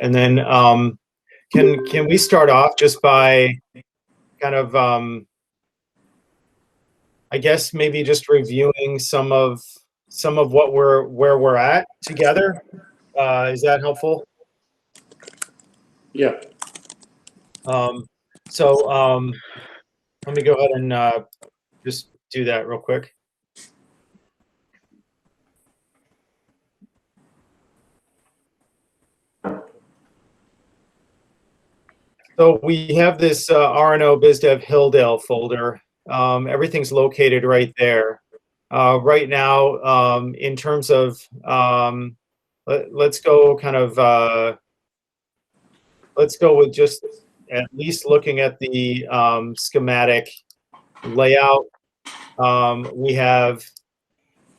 And then can we start off just by kind of I guess maybe just reviewing some of where we're at together? Is that helpful? Yeah. So let me go ahead and just do that real quick. So we have this RNO BizDev Hilldale folder. Everything's located right there. Right now, in terms of, let's go kind of, let's go with just at least looking at the schematic layout. We have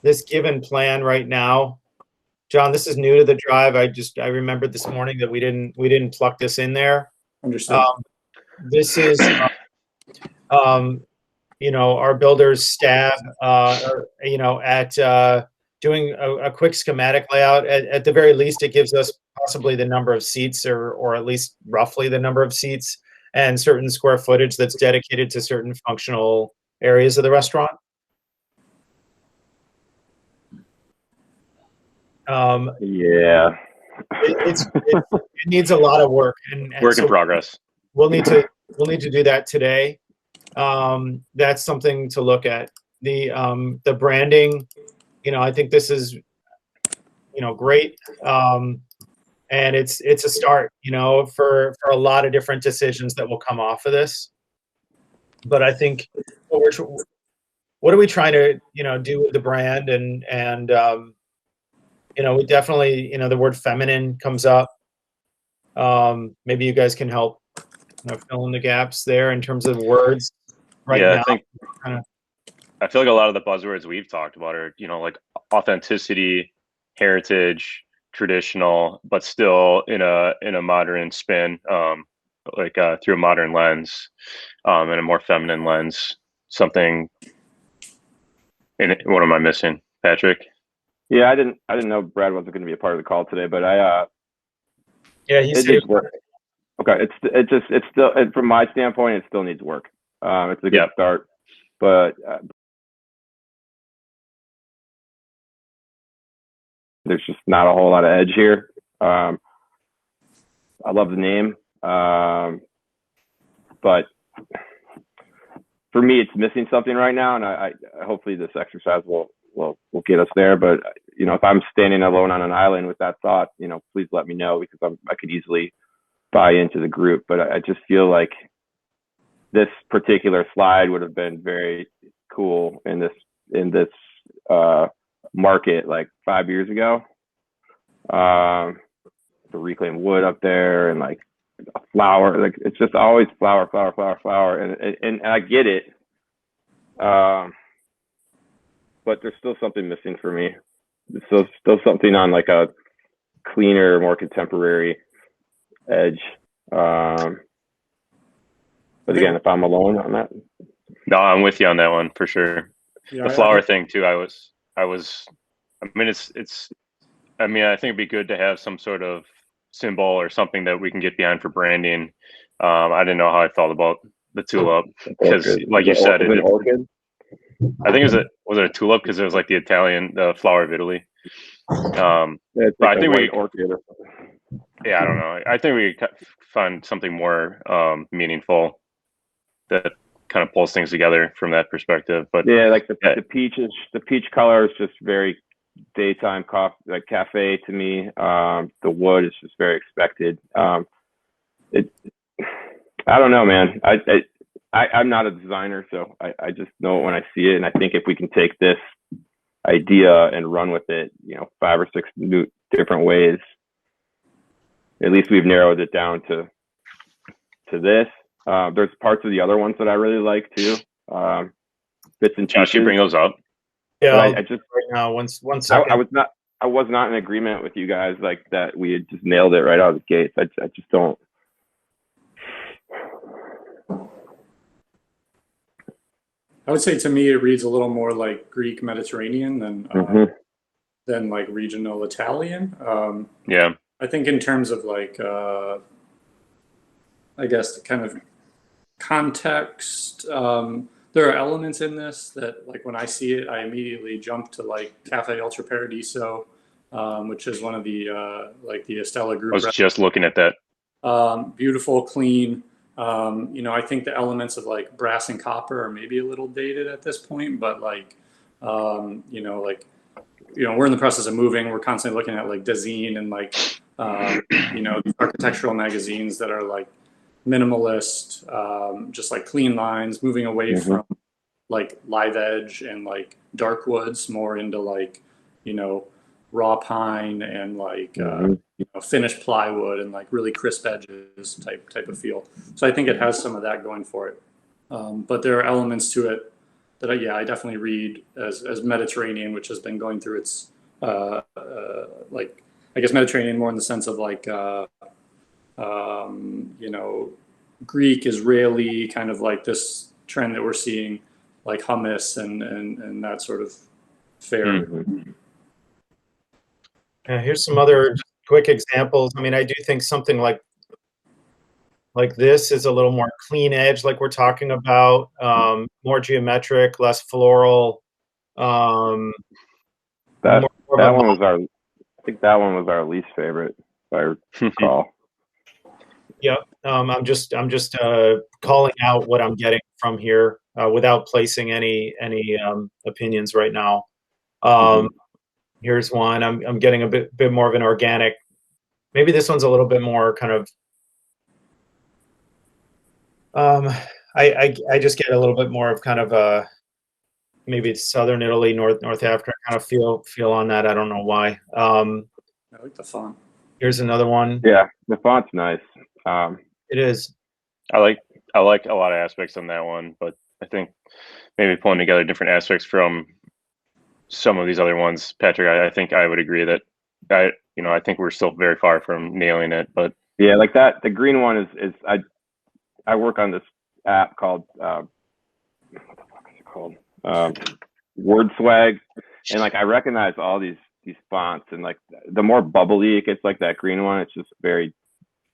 this given plan right now. John, this is new to the drive. I remembered this morning that we didn't plug this in there. Understood. This is, you know, our builder's stab, you know, at doing a quick schematic layout. At the very least, it gives us possibly the number of seats, or at least roughly the number of seats, and certain square footage that's dedicated to certain functional areas of the restaurant. Yeah. It needs a lot of work, and work in progress. We'll need to do that today. That's something to look at. The branding, you know, I think this is, you know, great, and it's a start, you know, for a lot of different decisions that will come off of this. But I think what are we trying to, you know, do with the brand, and you know, we definitely, you know, the word feminine comes up. Maybe you guys can help, you know, fill in the gaps there in terms of words right now. I feel like a lot of the buzzwords we've talked about are, you know, like authenticity, heritage, traditional, but still in a modern spin, like through a modern lens, and a more feminine lens. Something. What am I missing, Patrick? Yeah, I didn't know Brad wasn't going to be a part of the call today, but yeah, he's here. Okay, it's still, from my standpoint, it still needs work. It's a good start, but there's just not a whole lot of edge here. I love the name, but for me, it's missing something right now, and I hopefully this exercise will get us there. But you know, if I'm standing alone on an island with that thought, you know, please let me know, because I could easily buy into the group. But I just feel like this particular slide would have been very cool in this market like 5 years ago. The reclaimed wood up there, and like a flower, like it's just always flower, and I get it. But there's still something missing for me. There's still something on like a cleaner, more contemporary edge. But again, if I'm alone on that. No, I'm with you on that one for sure. Yeah, the flower thing too. I mean, I think it'd be good to have some sort of symbol or something that we can get behind for branding. I didn't know how I felt about the tulip, because like you said, I think was it a tulip, because it was like the flower of Italy. But I think I don't know. I think we could find something more meaningful that kind of pulls things together from that perspective. But yeah, like the peach color is just very daytime coffee, like cafe to me. The wood is just very expected. I don't know, man. I'm not a designer, so I just know it when I see it. And I think if we can take this idea and run with it, you know, 5 or 6 new different ways, at least we've narrowed it down to this. There's parts of the other ones that I really like too. Bits and pieces. You bring those up. Yeah, I just right now, one second. I was not in agreement with you guys like that. We had just nailed it right out of the gates. I just don't. I would say to me, it reads a little more like Greek Mediterranean than like regional Italian. Yeah. I think in terms of like, I guess the kind of context, there are elements in this that like when I see it, I immediately jump to like Cafe Ultra Paradiso, which is one of the like the Estella I group. was just looking at that. Beautiful, clean. You know, I think the elements of like brass and copper are maybe a little dated at this point, but like, you know, like, you know, we're in the process of moving. We're constantly looking at like Dazine and like, you know, these architectural magazines that are like minimalist, just like clean lines, moving away from like live edge and like dark woods, more into like, you know, raw pine and like, you know, finished plywood and like really crisp edges type of feel. So I think it has some of that going for it. But there are elements to it that I definitely read as Mediterranean, which has been going through its like, I guess Mediterranean more in the sense of like you know, Greek, Israeli, kind of like this trend that we're seeing, like hummus and that sort of fare. Here's some other quick examples. I mean, I do think something like this is a little more clean edge, like we're talking about, more geometric, less floral. That more of that a one was our. I think that one was our least favorite, if I recall. Yep. I'm just calling out what I'm getting from here without placing any opinions right now. Here's one. I'm getting a bit more of an organic. Maybe this one's a little bit more kind of. I just get a little bit more of kind of a maybe it's Southern Italy, North Africa kind of feel on that. I don't know why. I like the font. Here's another one. Yeah, the font's nice. It is. I like a lot of aspects on that one, but I think maybe pulling together different aspects from some of these other ones, Patrick, I think I would agree that I think we're still very far from nailing it, but yeah, like that. The green one is I work on this app called what the fuck is it called? Word Swag, and like I recognize all these fonts, and like the more bubbly it gets, like that green one, it's just very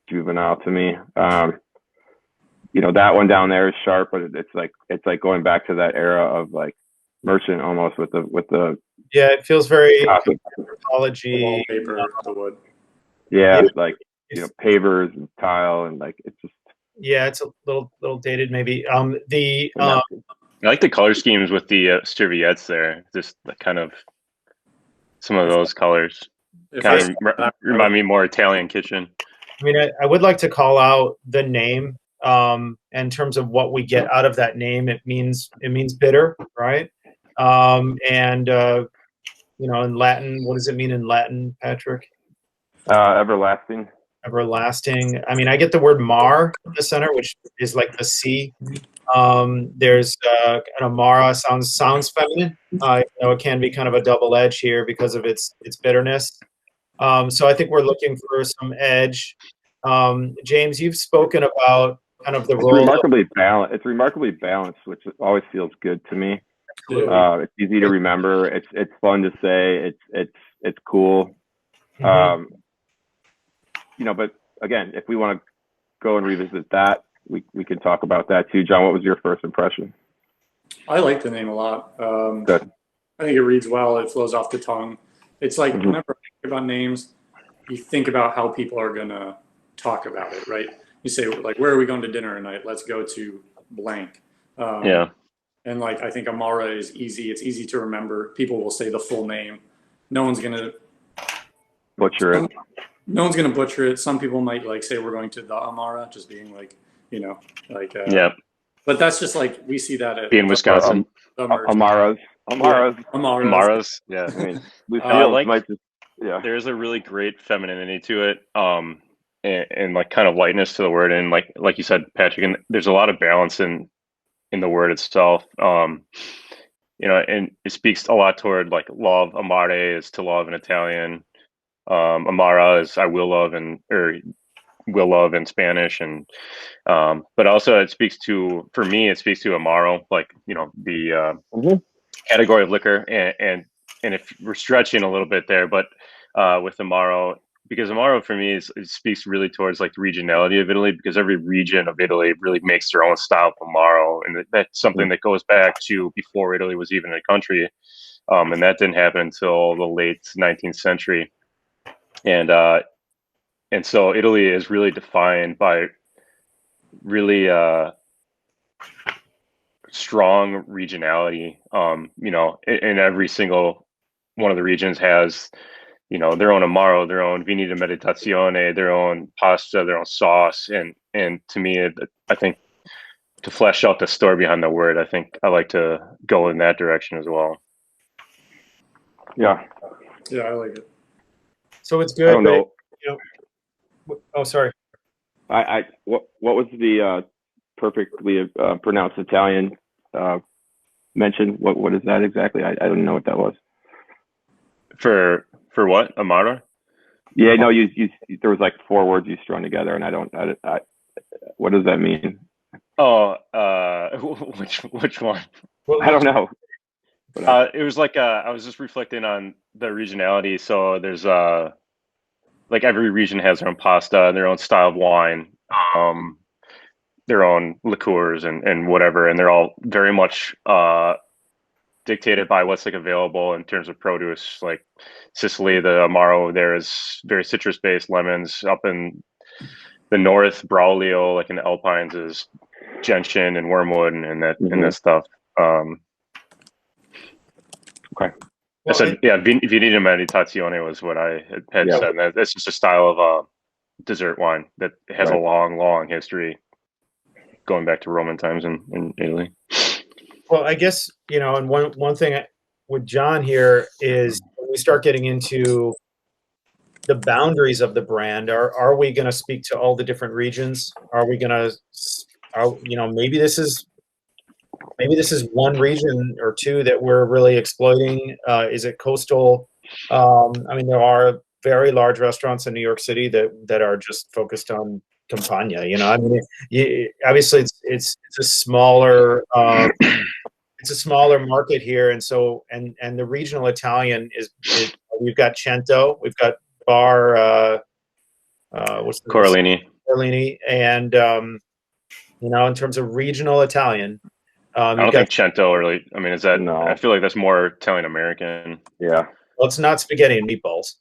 juvenile to me. You know, that one down there is sharp, but it's like going back to that era of like Merchant almost with the Yeah, it feels very classic. The apology. wallpaper, the wood. Yeah, Yeah. like you know, pavers and tile, and like it's just Yeah, it's a little dated maybe. I like the color schemes with the serviettes there. Just the kind of some of those colors If kind I of remind me more Italian kitchen. I mean, I would like to call out the name in terms of what we get out of that name. It means bitter, right? And you know, in Latin, what does it mean in Latin, Patrick? everlasting. Everlasting. I mean, I get the word mar in the center, which is like the sea. There's an amara sounds feminine. You know, it can be kind of a double edge here because of its bitterness. So I think we're looking for some edge. James, you've spoken about kind of the It's role. remarkably balanced, which always feels good to me. Absolutely. It's easy to remember. It's fun to say. It's cool. You know, but again, if we want to go and revisit that, we can talk about that too. John, what was your first impression? I like the name a lot. Good. I think it reads well. It flows off the tongue. It's like whenever I think about names, you think about how people are gonna talk about it, right? You say like, "Where are we going to dinner tonight? Let's go to blank." Yeah. And like, I think Amara is easy. It's easy to remember. People will say the full name. No one's gonna Butcher it. No one's gonna butcher it. Some people might like say we're going to the Amara, just being like, you know, like Yeah. But that's just like we see that at Being Wisconsin. the merch. Amaras. Amaras. Yeah. I mean, like might just, yeah. There's a really great femininity to it. And like kind of lightness to the word, and like you said, Patrick, and there's a lot of balance in the word itself. You know, and it speaks a lot toward like love. Amare is to love in Italian. Amara is I will love will love in Spanish, and but also it speaks to, for me, it speaks to Amaro, like, you know, the category of liquor, and if we're stretching a little bit there, but with Amaro because Amaro for me it speaks really towards like the regionality of Italy, because every region of Italy really makes their own style of Amaro, and that's something that goes back to before Italy was even a country, and that didn't happen until the late 19th century, and so Italy is really defined by really strong regionality. You know, in every single one of the regions has, you know, their own amaro, their own vini di meditazione, their own pasta, their own sauce, and to me, I think to flesh out the story behind the word, I think I like to go in that direction as well. Yeah. Yeah, I like it. So it's good. I don't know. You know, oh, sorry. What was the perfectly pronounced Italian mention? What is that exactly? I don't know what that was. For what, Amaro? Yeah, no, you there was like 4 words you strung together, and I what does that mean? Oh, which one? I don't know. It was like I was just reflecting on the regionality. So there's like every region has their own pasta, their own style of wine, their own liqueurs and whatever, and they're all very much dictated by what's like available in terms of produce. Like Sicily, the Amaro there is very citrus based lemons. Up in the north, Braulio, like in the Alpines, is gentian and wormwood and that stuff. Okay. I said, yeah, vini di meditazione was what I had said. And that's just a style of dessert wine that has a long history going back to Roman times in Italy. Well, I guess, you know, and one thing with John here is when we start getting into the boundaries of the brand, are we going to speak to all the different regions? Are we going to, you know, maybe this is one region or two that we're really exploiting. Is it coastal? I mean, there are very large restaurants in New York City that are just focused on Campagna. You know, I mean, obviously it's a smaller market here, and so and the regional Italian is we've got Cento, we've got Bar what's the Coralini, and you know, in terms of regional Italian. I don't think Cento really. I mean, is that? No. I feel like that's more Italian American. Yeah. Well, it's not spaghetti and meatballs.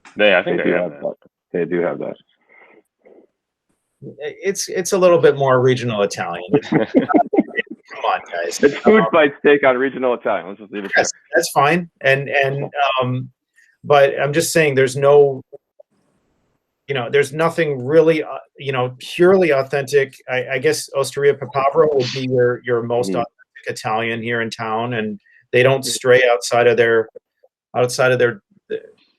I think they have that. They do have that. It's a little bit more regional Italian. Come on, guys. It's food fights take on regional Italian. Let's just leave it there. That's fine. And but I'm just saying, there's no, you know, there's nothing really, you know, purely authentic. I guess Osteria Papavero would be your most authentic Italian here in town, and they don't stray outside of their,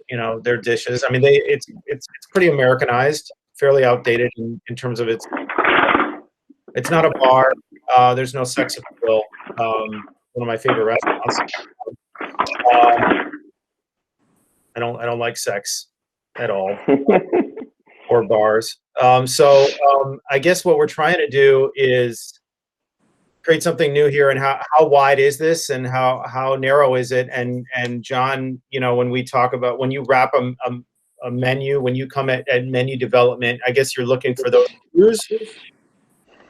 you know, their dishes. I mean, it's pretty Americanized, fairly outdated in terms of it's not a bar. There's no sex appeal. One of my favorite restaurants. I don't like sex at all. Or bars. So I guess what we're trying to do is create something new here. And how wide is this, and how narrow is it? And John, you know, when we talk about, when you wrap a menu, when you come at menu development, I guess you're looking for those cues.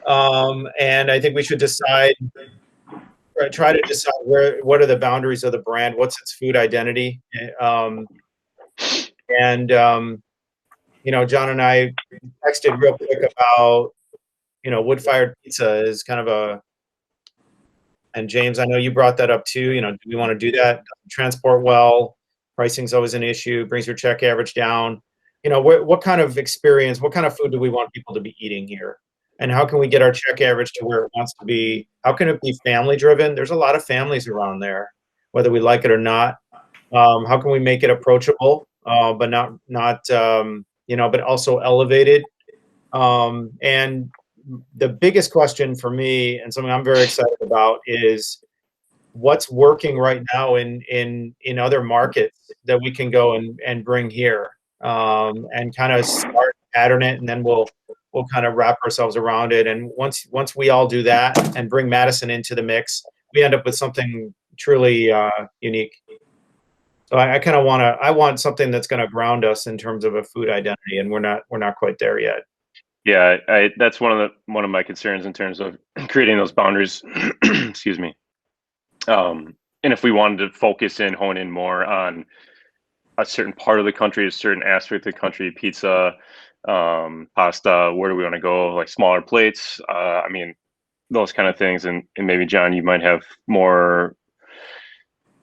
And I think we should try to decide what are the boundaries of the brand, what's its food identity, you know, John and I texted real quick about, you know, wood-fired pizza is kind of and James, I know you brought that up too. You know, do we want to do that? Transport well, pricing's always an issue, brings your check average down. You know, what kind of experience, what kind of food do we want people to be eating here? And how can we get our check average to where it wants to be? How can it be family driven? There's a lot of families around there, whether we like it or not. How can we make it approachable, but not you know, but also elevated? And the biggest question for me, and something I'm very excited about, is what's working right now in other markets that we can go and bring here, and kind of start pattern it, and then we'll kind of wrap ourselves around it. And once we all do that and bring Madison into the mix, we end up with something truly unique. So I kind of I want something that's going to ground us in terms of a food identity, and we're not quite there yet. Yeah, that's one of my concerns in terms of creating those boundaries. Excuse me. And if we wanted to focus in, hone in more on a certain part of the country, a certain aspect of the country, pizza, pasta, where do we want to go? Like smaller plates. I mean, those kind of things. And maybe John, you might have more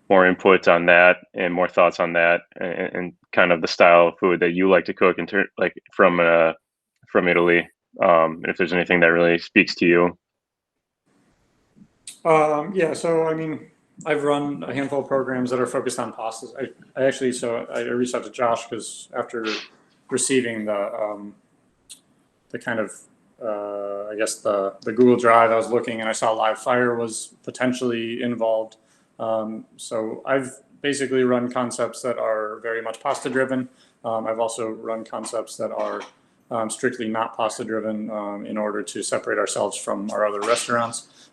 input on that and more thoughts on that, and kind of the style of food that you like to cook, like from Italy. And if there's anything that really speaks to you. Yeah, so I mean, I've run a handful of programs that are focused on pastas. I actually, so I reached out to Josh because after receiving the kind of, I guess the Google Drive, I was looking and I saw Live Fire was potentially involved. So I've basically run concepts that are very much pasta driven. I've also run concepts that are strictly not pasta driven in order to separate ourselves from our other restaurants.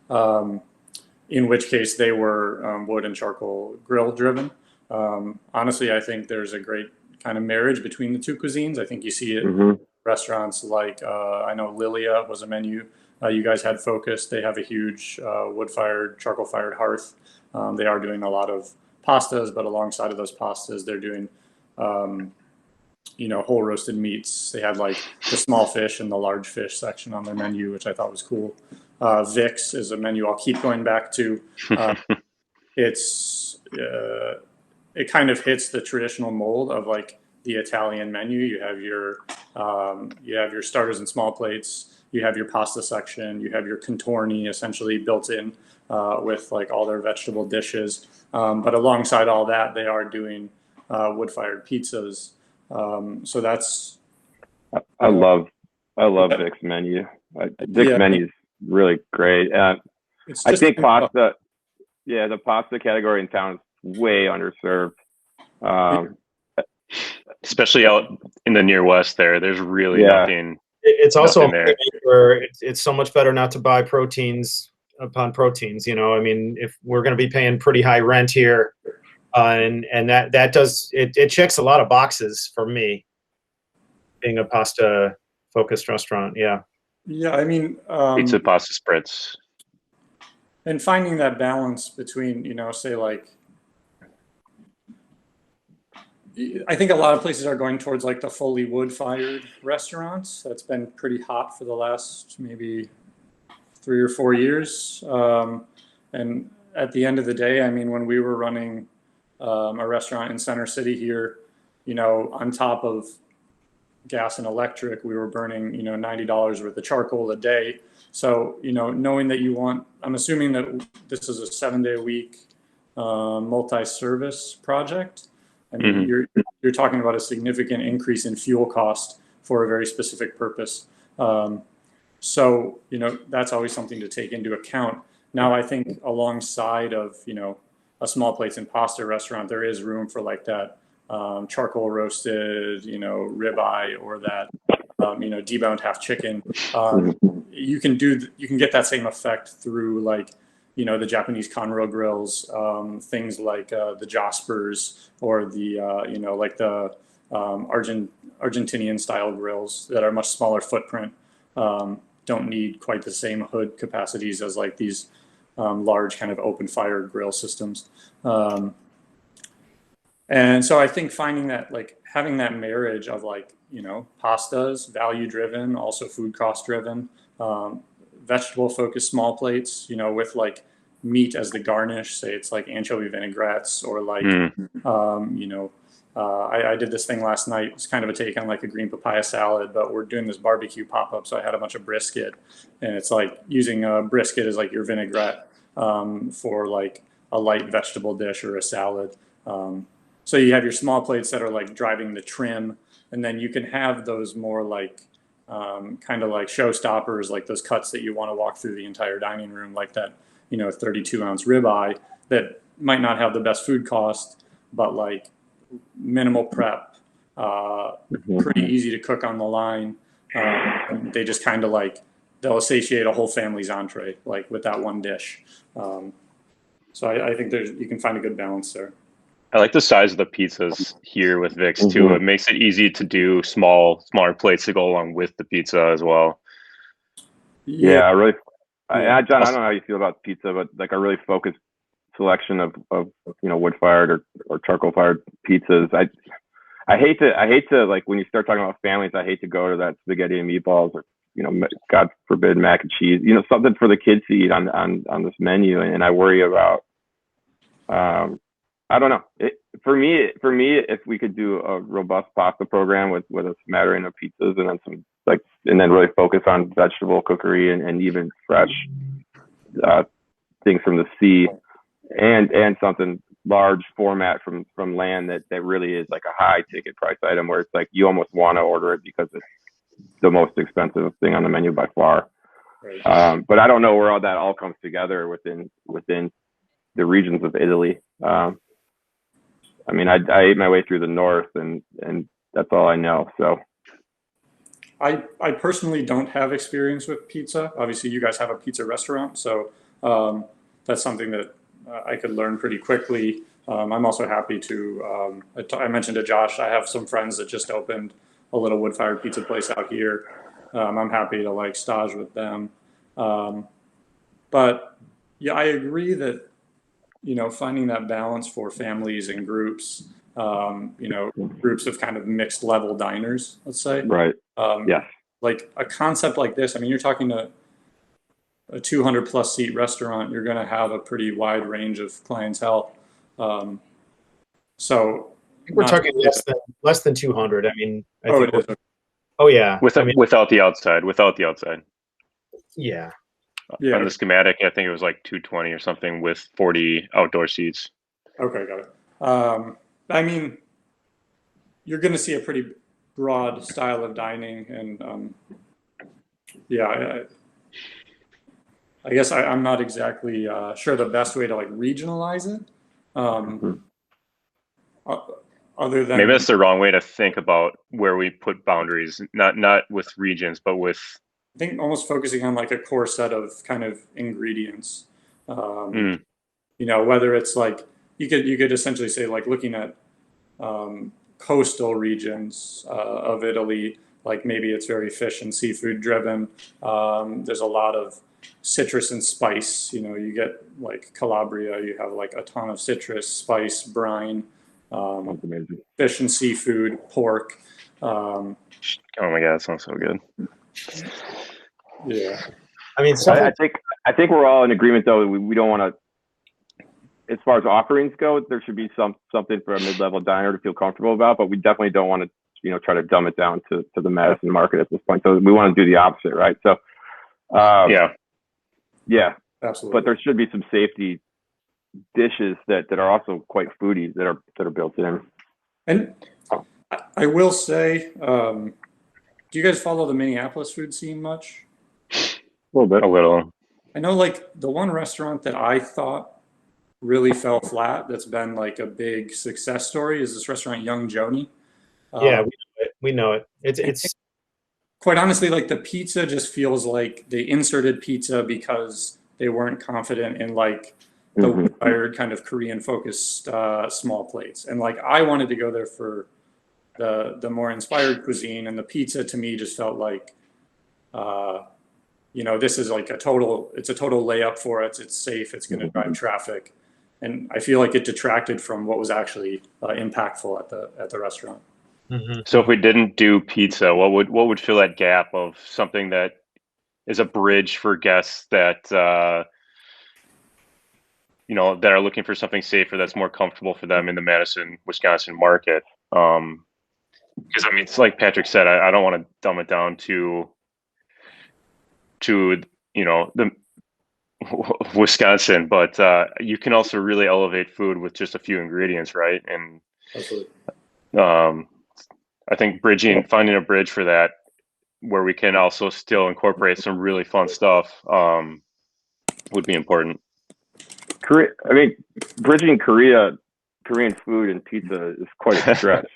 In which case they were wood and charcoal grill driven. Honestly, I think there's a great kind of marriage between the two cuisines. I think you see it in restaurants like, I know Lilia was a menu you guys had focused. They have a huge wood-fired, charcoal-fired hearth. They are doing a lot of pastas, but alongside of those pastas, they're doing, whole roasted meats. They had like the small fish and the large fish section on their menu, which I thought was cool. Vix is a menu I'll keep going back to. It kind of hits the traditional mold of like the Italian menu. You have your starters and small plates. You have your pasta section. You have your contorni essentially built in with like all their vegetable dishes. But alongside all that, they are doing wood-fired pizzas. So that's. I love Vic's menu. Vic's menu is really great. I think pasta. Yeah, the pasta category in town is way underserved. Especially out in the near west there's really nothing. It's also nothing there. Where it's so much better not to buy proteins upon proteins. I mean, if we're going to be paying pretty high rent here, and that does it checks a lot of boxes for me, being a pasta focused restaurant. Yeah. Yeah, I mean, pizza, pasta spreads, and finding that balance between, say like, I think a lot of places are going towards like the fully wood-fired restaurants. That's been pretty hot for the last maybe 3 or 4 years. And at the end of the day, I mean, when we were running a restaurant in Center City here, on top of gas and electric, we were burning, $90 worth of charcoal a day. So, knowing that I'm assuming that this is a 7-day-a-week multi-service project. I mean, you're talking about a significant increase in fuel cost for a very specific purpose. So, that's always something to take into account. Now, I think alongside of, a small plates and pasta restaurant, there is room for like that charcoal roasted, ribeye, or that, deboned half chicken. You can get that same effect through like, the Japanese Conroe grills, things like the Jaspers, or the, like the Argentinian style grills that are much smaller footprint, don't need quite the same hood capacities as like these large kind of open fire grill systems. And so I think finding that, like having that marriage of like, pastas, value driven, also food cost driven, vegetable focused small plates, with like meat as the garnish, say it's like anchovy vinaigrettes, or like, I did this thing last night. It's kind of a take on like a green papaya salad, but we're doing this barbecue pop-up. So I had a bunch of brisket, and it's like using a brisket as like your vinaigrette for like a light vegetable dish or a salad. So you have your small plates that are like driving the trim, and then you can have those more like kind of like showstoppers, like those cuts that you want to walk through the entire dining room, like that, 32-ounce ribeye that might not have the best food cost, but like minimal prep, pretty easy to cook on the line. And they just kind of like, they'll satiate a whole family's entree, like with that one dish. So I think you can find a good balance there. I like the size of the pizzas here with Vic's too. It makes it easy to do smaller plates to go along with the pizza as well. Yeah, Yeah. John, I don't know how you feel about pizza, but like a really focused selection of wood fired or charcoal fired pizzas. I hate to like when you start talking about families, I hate to go to that spaghetti and meatballs or God forbid mac and cheese, something for the kids to eat on this menu, and I worry about I don't know. For me, if we could do a robust pasta program with a smattering of pizzas and then and then really focus on vegetable cookery and even fresh things from the sea, and something large format from land that really is like a high ticket price item where it's like you almost want to order it because it's the most expensive thing on the menu by far. Right. But I don't know where all that all comes together within the regions of Italy. I mean, I ate my way through the north, and that's all I know. So, I personally don't have experience with pizza. Obviously, you guys have a pizza restaurant, so that's something that I could learn pretty quickly. I'm also happy to. I mentioned to Josh, I have some friends that just opened a little wood-fired pizza place out here. I'm happy to like stage with them. But yeah, I agree that finding that balance for families and groups, groups of kind of mixed level diners, let's say. right. Yes. Like a concept like this, I mean, you're talking to a 200 plus seat restaurant, you're going to have a pretty wide range of clientele. So I think we're talking less than 200. I mean, it is. Oh yeah. Without the outside. Yeah. Yeah. On the schematic, I think it was like 220 or something with 40 outdoor seats. Okay, got it. I mean, you're going to see a pretty broad style of dining, and I guess I'm not exactly sure the best way to like regionalize it. Other than maybe that's the wrong way to think about where we put boundaries, not with regions, but with I think almost focusing on like a core set of kind of ingredients. Whether it's like you could essentially say like looking at coastal regions of Italy, like maybe it's very fish and seafood driven. There's a lot of citrus and spice. You get like Calabria, you have like a ton of citrus, spice, brine, fish and seafood, pork. Oh my God, that sounds so good. Yeah. I mean, I think we're all in agreement though. We don't want to, as far as offerings go, there should be something for a mid-level diner to feel comfortable about, but we definitely don't want to, try to dumb it down to the Madison market at this point. So we want to do the opposite, right? So, yeah, absolutely. But there should be some safety dishes that are also quite foodie that are built in. And I will say, do you guys follow the Minneapolis food scene much? A little bit. A little. I know like the one restaurant that I thought really fell flat that's been like a big success story is this restaurant Young Joni. Yeah, we know it. It's quite honestly, like the pizza just feels like they inserted pizza because they weren't confident in like the wired kind of Korean focused small plates. And like I wanted to go there for the more inspired cuisine, and the pizza to me just felt like this is like it's a total layup for it. It's safe. It's going to drive traffic. And I feel like it detracted from what was actually impactful at the restaurant. So if we didn't do pizza, what would fill that gap of something that is a bridge for guests that that are looking for something safer, that's more comfortable for them in the Madison, Wisconsin market? Because I mean, it's like Patrick said, I don't want to dumb it down to the Wisconsin, but you can also really elevate food with just a few ingredients, right? And absolutely. I think finding a bridge for that, where we can also still incorporate some really fun stuff, would be important. Bridging Korean food and pizza is quite a stretch.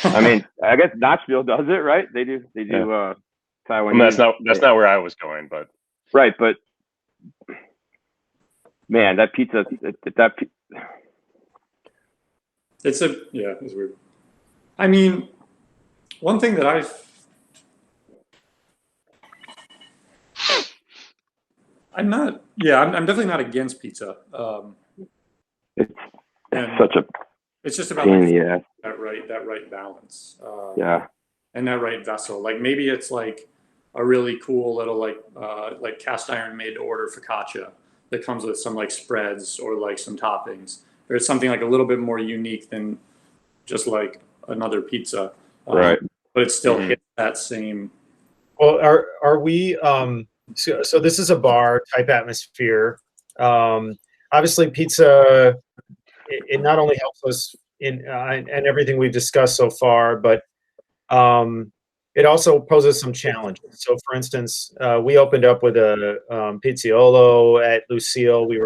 I mean, I guess Nashville does it, right? They do Yeah. Taiwanese. I mean, that's not where I was going, but right. But man, that pizza, It's weird. I mean, one thing that I'm definitely not against pizza. It's and such a it's just about pain in like the ass. that right balance. Yeah. And that right vessel. Like maybe it's like a really cool little like cast iron made to order focaccia that comes with some like spreads or like some toppings. Or it's something like a little bit more unique than just like another pizza. Right. But it still hits that same. Well, are we? So this is a bar type atmosphere. Obviously, pizza it not only helps us in and everything we've discussed so far, but it also poses some challenges. So, for instance, we opened up with a pizziolo at Lucille. We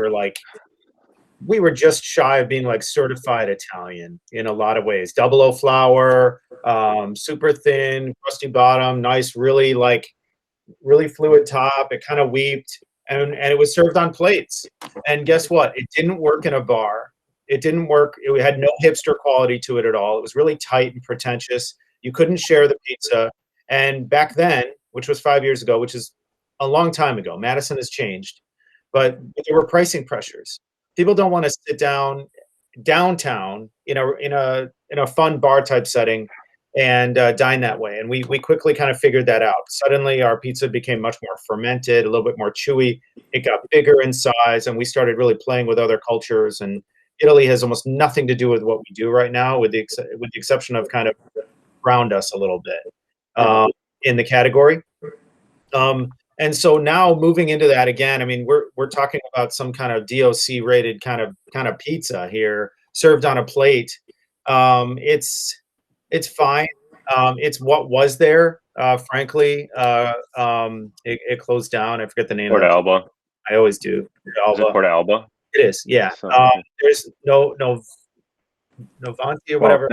were just shy of being like certified Italian in a lot of ways. Double O flour, super thin, crusty bottom, nice, really fluid top. It kind of weeped, and it was served on plates. And guess what? It didn't work in a bar. It didn't work. It had no hipster quality to it at all. It was really tight and pretentious. You couldn't share the pizza. And back then, which was 5 years ago, which is a long time ago, Madison has changed, but there were pricing pressures. People don't want to sit down downtown in a fun bar type setting and dine that way. And we quickly kind of figured that out. Suddenly, our pizza became much more fermented, a little bit more chewy. It got bigger in size, and we started really playing with other cultures. And Italy has almost nothing to do with what we do right now, with the exception of kind of ground us a little bit in the category. And so now moving into that again, I mean, we're talking about some kind of DOC rated kind of pizza here, served on a plate. It's fine. It's what was there. Frankly, it closed down. I forget the name. Porta Alba. I always do. Is it Porta Alba? It is. Yeah. There's no Vanti or whatever.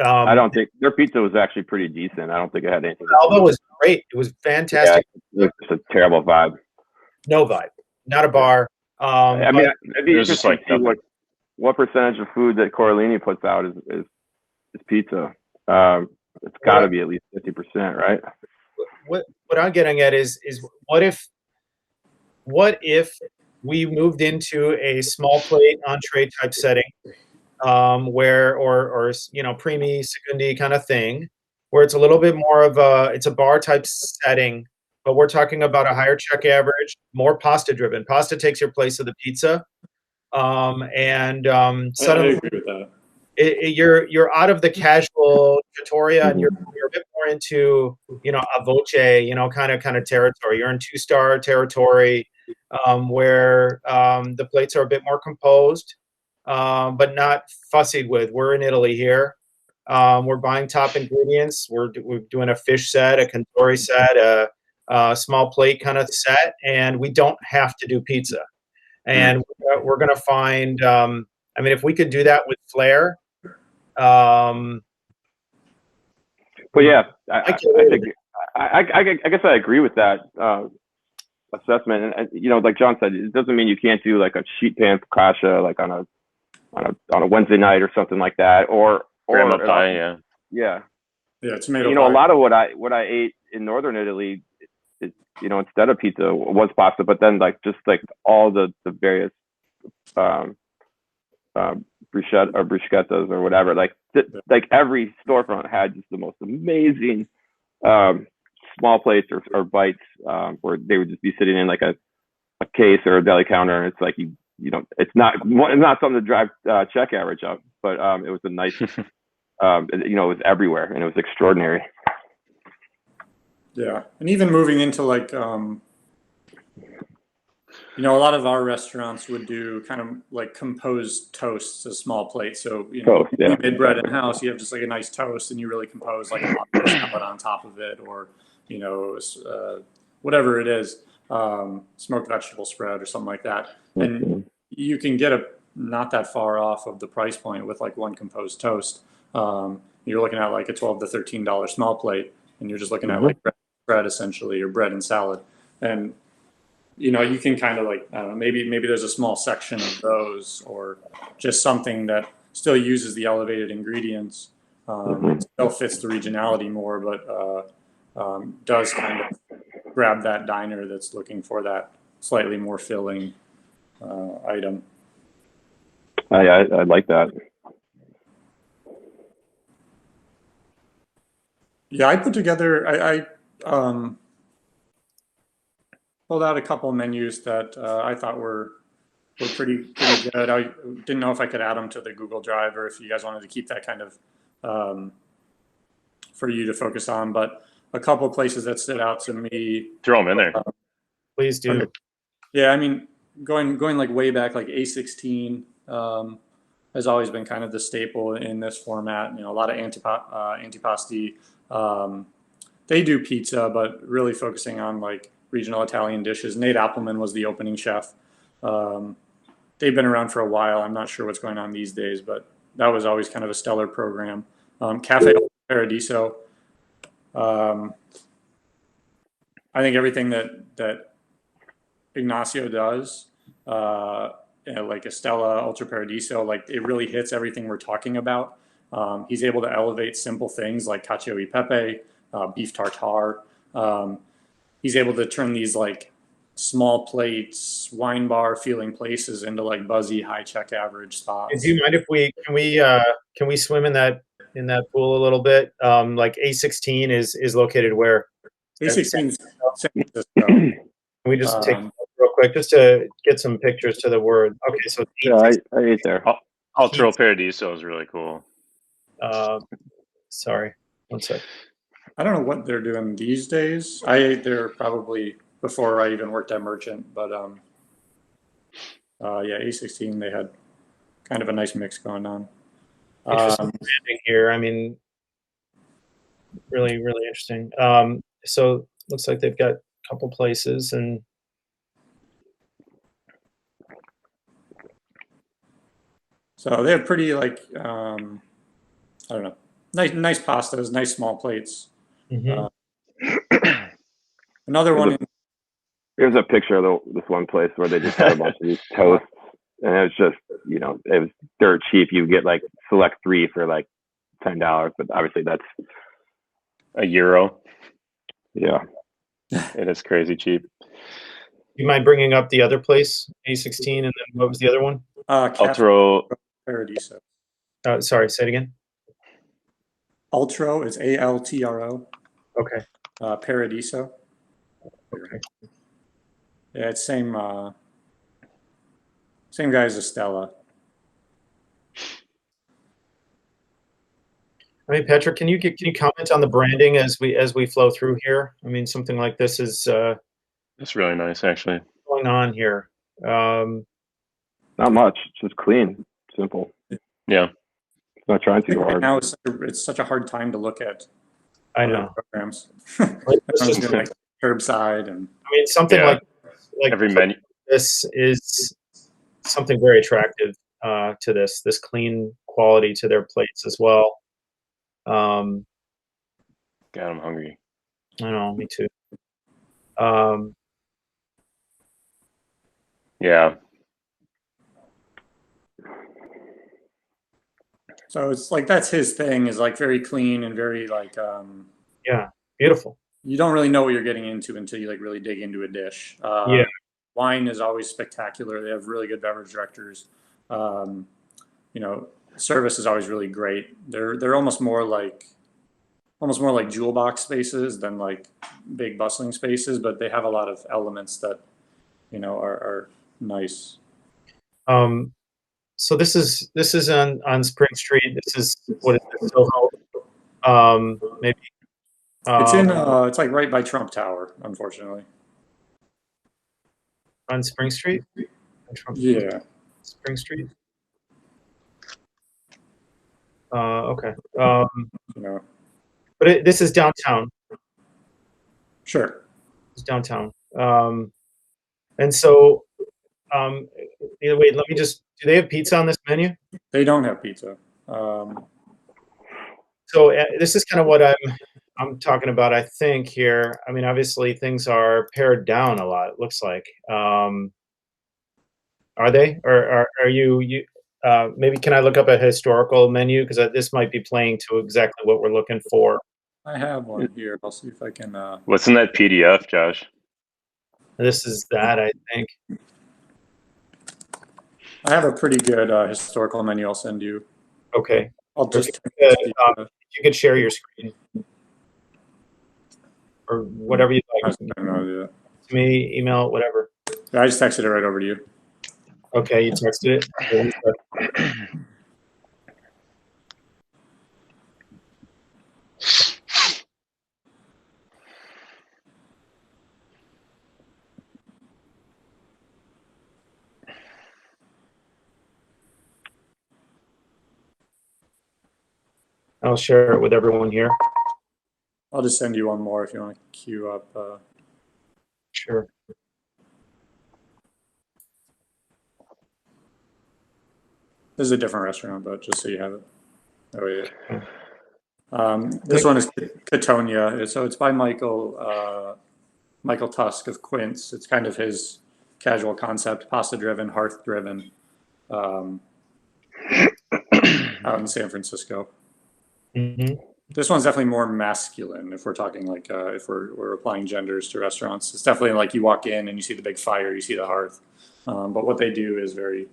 I don't think their pizza was actually pretty decent. I don't think it had anything. Alba was great. It was fantastic. Yeah, it was just a terrible vibe. No vibe. Not a bar. I mean, it'd be it was just like what percentage of food that Coralini puts out is pizza. It's got to be at least 50%, right? What I'm getting at is what if we moved into a small plate entree type setting, where or primi secondi kind of thing, where it's a little bit more of it's a bar type setting, but we're talking about a higher check average, more pasta driven. Pasta takes your place of the pizza, and suddenly I agree with that. You're out of the casual trattoria, and you're a bit more into a voce kind of territory. You're in 2-star territory, where the plates are a bit more composed, but not fussied with. We're in Italy here. We're buying top ingredients. We're doing a fish set, a contori set, a small plate kind of set, and we don't have to do pizza. And we're going to find. I mean, if we could do that with flair. But yeah, I guess I agree with that assessment. And like John said, it doesn't mean you can't do like a sheet pan focaccia like on a Wednesday night or something like that, or grandma pie, yeah, tomato pie. A lot of what I ate in northern Italy, instead of pizza was pasta, but then just all the various bruschettas or whatever, like every storefront had just the most amazing small plates or bites, where they would just be sitting in like a case or a deli counter, and it's like it's not something to drive check average up, but it was a nice it was everywhere, and it was extraordinary. Yeah, and even moving into a lot of our restaurants would do kind of like composed toasts, a small plate. So, you made bread in house, you have just like a nice toast, and you really compose like a hot salad on top of it, or, whatever it is, smoked vegetable spread or something like that. And you can get not that far off of the price point with like one composed toast. You're looking at like a $12 to $13 small plate, and you're just looking at like bread essentially, or bread and salad. And you can kind of like, I don't know, maybe there's a small section of those, or just something that still uses the elevated ingredients. It still fits the regionality more, but does kind of grab that diner that's looking for that slightly more filling item. I like that. Yeah, I put together. I pulled out a couple menus that I thought were pretty good. I didn't know if I could add them to the Google Drive or if you guys wanted to keep that kind of for you to focus on. But a couple places that stood out to me. Throw them in there. Please do. Okay. Yeah, I mean, going like way back, like A16 has always been kind of the staple in this format. You know, a lot of antipasti. They do pizza, but really focusing on like regional Italian dishes. Nate Appleman was the opening chef. They've been around for a while. I'm not sure what's going on these days, but that was always kind of a stellar program. Cafe Paradiso. I think everything that Ignacio does, like Estella, Ultra Paradiso, like it really hits everything we're talking about. He's able to elevate simple things like cacio e pepe, beef tartare. He's able to turn these like small plates, wine bar feeling places into like buzzy high check average spots. Do you mind if can we swim in that pool a little bit? Like A16 is located where? A16 San Francisco. Can we just take real quick just to get some pictures to the word? Okay, so Yeah, I ate there. Ultra Paradiso is really cool. Sorry, one sec. I don't know what they're doing these days. I ate there probably before I even worked at Merchant, but yeah, A16 they had kind of a nice mix going on. Interesting here. I mean, really interesting. So looks like they've got a couple places and. So they have pretty like I don't know, nice pastas, nice small plates. Mm-hmm. Another one. Here's a picture of this one place where they just had a bunch of these toasts, and it was just, you know, it was dirt cheap. You get like select 3 for like $10, but obviously that's €1. Yeah, it is crazy cheap. You mind bringing up the other place, A16, and then what was the other one? Ultra Paradiso. Sorry, say it again. Ultro is ALTRO. Okay. Paradiso. Okay. Yeah, it's same guy as Estella. I mean, Patrick, can you comment on the branding as we flow through here? I mean, something like this is it's really nice, actually. Going on here. Not much. It's just clean, simple. Yeah. It's not trying too hard. Now it's such a hard time to look at. I know programs. just like curbside and. I mean, something like every menu. This is something very attractive to this clean quality to their plates as well. God, I'm hungry. I know, me too. Yeah. So it's like that's his thing, is like very clean and very like yeah, beautiful. You don't really know what you're getting into until you like really dig into a dish. Yeah. Wine is always spectacular. They have really good beverage directors. You know, service is always really great. They're almost more like jewel box spaces than like big bustling spaces, but they have a lot of elements that, you know, are nice. So this is on Spring Street. This is what is it, Soho? Maybe. It's in it's like right by Trump Tower, unfortunately. On Spring Street? Yeah. Spring Street? Okay. Yeah. But this is downtown. Sure. It's downtown. And so, wait, let me just, do they have pizza on this menu? They don't have pizza. So this is kind of what I'm talking about, I think, here. I mean, obviously things are pared down a lot, it looks like. Are they? Or are you maybe can I look up a historical menu? Because this might be playing to exactly what we're looking for. I have one here. I'll see if I can. What's in that PDF, Josh? This is that, I think. I have a pretty good historical menu. I'll send you. Okay. I'll just. If you could share your screen or whatever you like. To me, email, whatever. I just texted it right over to you. Okay, you texted it. I'll share it with everyone here. I'll just send you one more if you want to queue up. Sure. This is a different restaurant, but just so you have it. Oh, yeah. This one is Catonia. So it's by Michael Tusk of Quince. It's kind of his casual concept, pasta-driven, hearth-driven, out in San Francisco. Mm-hmm. This one's definitely more masculine if we're talking like if we're applying genders to restaurants. It's definitely like you walk in and you see the big fire, you see the hearth. But what they do is very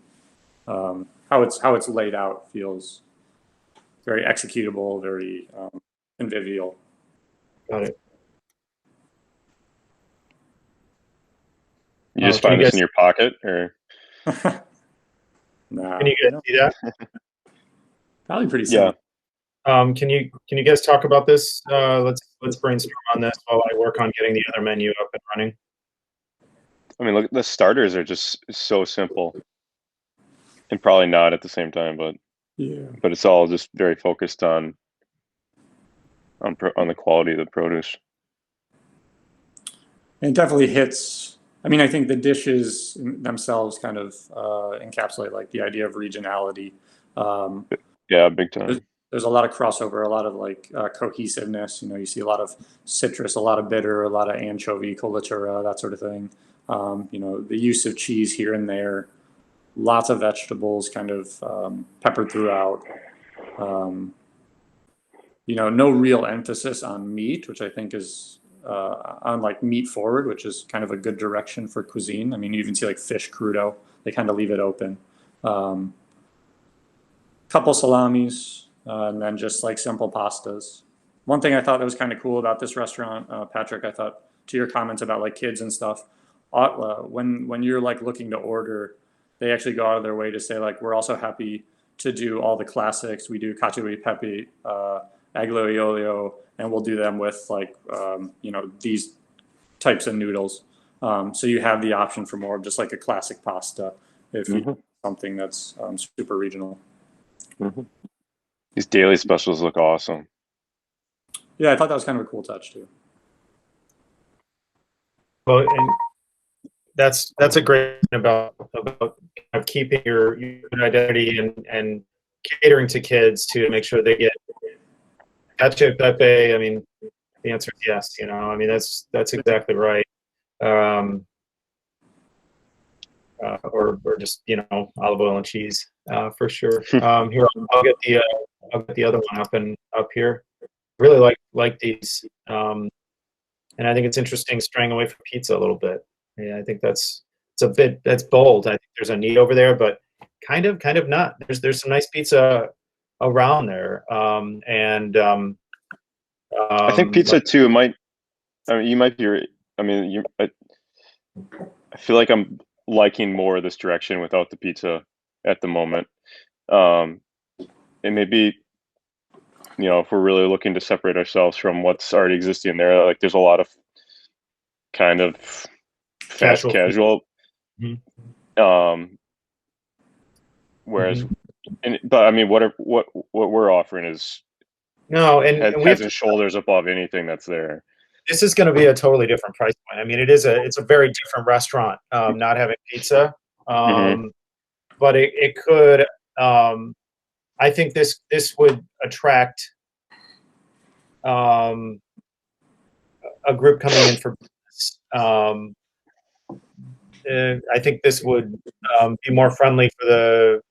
how it's laid out feels very executable, very convivial. Got it. You just find this in your pocket, or? Nah, can you guys see that? Probably pretty simple. Yeah. Can you guys talk about this? Let's brainstorm on this while I work on getting the other menu up and running. I mean, look, the starters are just so simple, and probably not at the same time, but yeah. But it's all just very focused on the quality of the produce. It definitely hits. I mean, I think the dishes themselves kind of encapsulate like the idea of regionality. Yeah, big time. There's a lot of crossover, a lot of like cohesiveness. You know, you see a lot of citrus, a lot of bitter, a lot of anchovy, colatura, that sort of thing. You know, the use of cheese here and there, lots of vegetables kind of peppered throughout. You know, no real emphasis on meat, which I think is on like meat forward, which is kind of a good direction for cuisine. I mean, you even see like fish crudo, they kind of leave it open. Couple salamis, and then just like simple pastas. One thing I thought that was kind of cool about this restaurant, Patrick, I thought to your comments about like kids and stuff, when you're like looking to order, they actually go out of their way to say like, we're also happy to do all the classics. We do cacio e pepe, aglio e olio, and we'll do them with like, you know, these types of noodles. So you have the option for more of just like a classic pasta if you do something that's super regional. These daily specials look awesome. Yeah, I thought that was kind of a cool touch too. Well, and that's a great thing about keeping your identity and catering to kids to make sure they get cacio e pepe. I mean, the answer is yes. You know, I mean that's exactly right. Or just, you know, olive oil and cheese for sure. Here, I'll get the other one up here. Really like these, and I think it's interesting straying away from pizza a little bit. Yeah, I think that's bold. I think there's a need over there, but kind of not. There's some nice pizza around there, I think pizza too might. I mean, you might be. I mean, I feel like I'm liking more of this direction without the pizza at the moment. And maybe, you know, if we're really looking to separate ourselves from what's already existing there, like there's a lot of kind of fast casual. Whereas, but I mean, what we're offering is heads and shoulders above anything that's there. This is going to be a totally different price point. I mean, it's a very different restaurant, not having pizza, but it could. I think this would attract a group coming in for business. I think this would be more friendly for the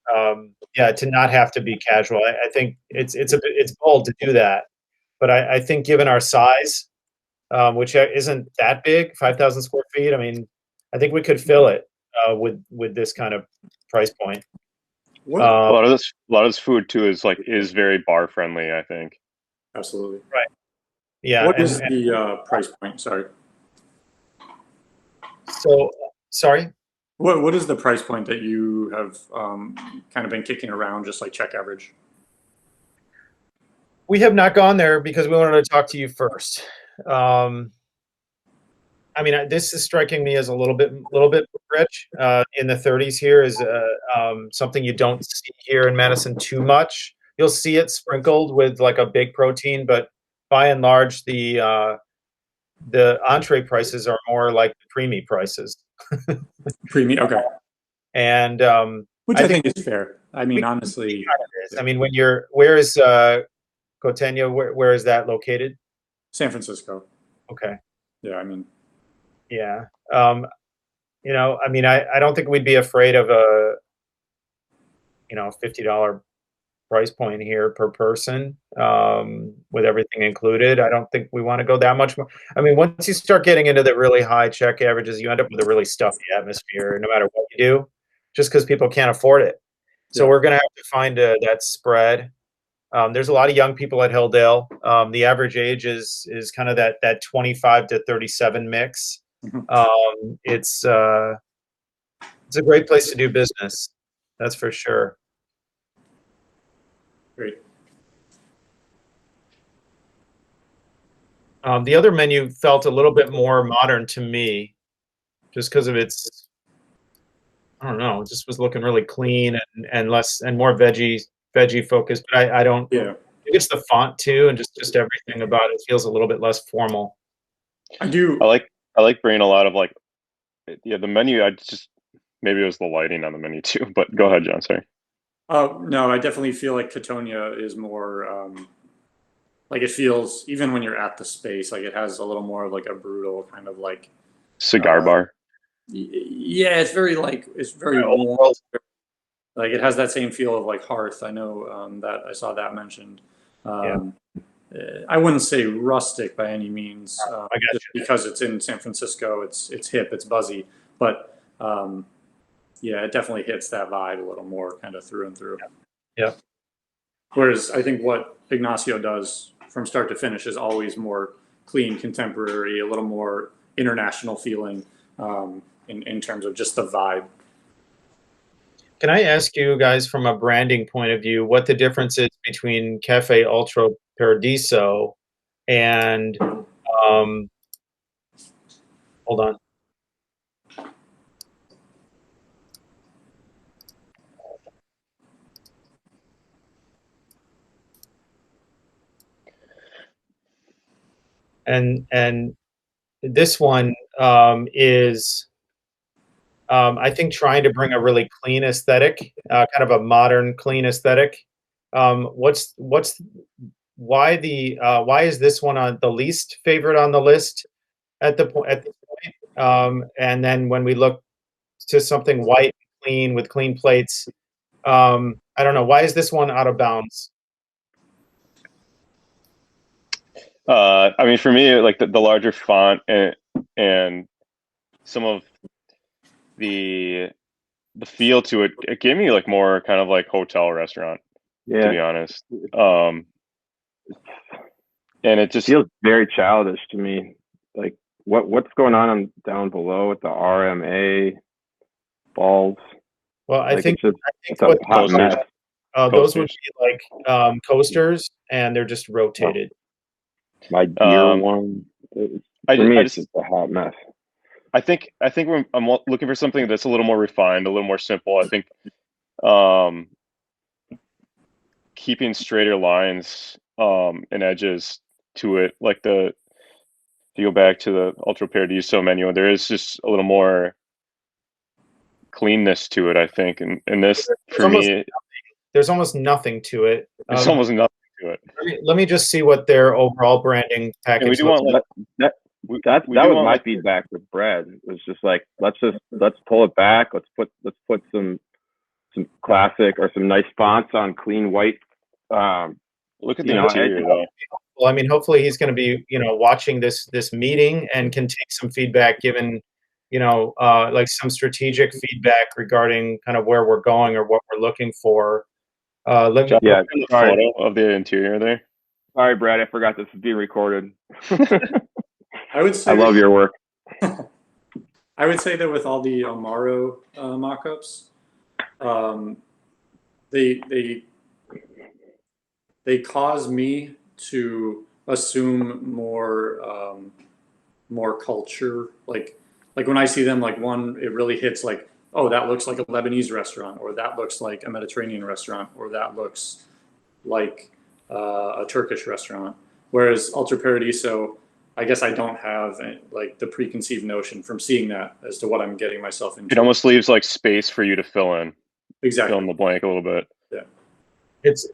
to not have to be casual. I think it's bold to do that, but I think given our size, which isn't that big, 5,000 square feet. I mean, I think we could fill it with this kind of price point. What? A lot of this food too is very bar friendly, I think. Absolutely. Right. Yeah. What is the price point? Sorry. So, sorry. What is the price point that you have kind of been kicking around, just like check average? We have not gone there because we wanted to talk to you first. I mean, this is striking me as a little bit rich. In the 30s here is something you don't see here in Madison too much. You'll see it sprinkled with like a big protein, but by and large, the entree prices are more like the preemie prices. Preemie, okay. And which I think is fair. I mean, honestly, I mean, where is Cotenia? Where is that located? San Francisco. Okay. Yeah, I mean. Yeah. You know, I mean, I don't think we'd be afraid of a, $50 price point here per person, with everything included. I don't think we want to go that much more. I mean, once you start getting into the really high check averages, you end up with a really stuffy atmosphere, no matter what you do, just because people can't afford it. So we're going to have to find that spread. There's a lot of young people at Hilldale. The average age is kind of that 25 to 37 mix. It's a great place to do business. That's for sure. Great. The other menu felt a little bit more modern to me, just because of its, I don't know, it just was looking really clean and less and more veggie focused. But I don't. Yeah. I think it's the font too, and just everything about it feels a little bit less formal. I do. I like bringing a lot of the menu. Maybe it was the lighting on the menu too. But go ahead, John. Sorry. No, I definitely feel like Catonia is more like it feels, even when you're at the space, like it has a little more of like a brutal kind of like cigar bar. Yeah, it's very warm. Like it has that same feel of like hearth. I know that I saw that mentioned. I wouldn't say rustic by any means, just because it's in San Francisco. It's hip, it's buzzy, but yeah, it definitely hits that vibe a little more, kind of through and through. Yeah. Whereas I think what Ignacio does from start to finish is always more clean, contemporary, a little more international feeling in terms of just the vibe. Can I ask you guys, from a branding point of view, what the difference is between Cafe Ultra Paradiso and hold on. And this one is, I think, trying to bring a really clean aesthetic, kind of a modern, clean aesthetic. Why is this one on the least favorite on the list at this point? And then when we look to something white, clean, with clean plates, I don't know, why is this one out of bounds? I mean, for me, like the larger font and some of the feel to it, it gave me like more kind of like hotel restaurant, to be honest. And it just feels very childish to me. Like what's going on down below with the RMA balls? Well, I think it's a hot mess. Those would be like coasters, and they're just rotated. My dear one. For me, it's just a hot mess. I think I'm looking for something that's a little more refined, a little more simple. I think keeping straighter lines and edges to it, like if you go back to the Ultra Paradiso menu, there is just a little more cleanness to it, I think. And this, for me, there's almost nothing to it. There's almost nothing to it. Let me just see what their overall branding package looks like. that we that do was want, my like, feedback with Brad. It was just like let's pull it back. Let's put some classic or some nice fonts on clean white. look at You the know, interior though. Well, I mean, hopefully he's going to be, watching this meeting and can take some feedback, given, like some strategic feedback regarding kind of where we're going or what we're looking for. Let me, Yeah, The sorry. photo of the interior there. Sorry, Brad. I forgot this is being recorded. I would say I love your work. I would say that with all the Amaro mock-ups, they cause me to assume more culture. Like when I see them, like one, it really hits like, oh, that looks like a Lebanese restaurant, or that looks like a Mediterranean restaurant, or that looks like a Turkish restaurant. Whereas Ultra Paradiso, I guess I don't have like the preconceived notion from seeing that as to what I'm getting myself into. It almost leaves like space for you to fill in Exactly. the blank a little bit, it's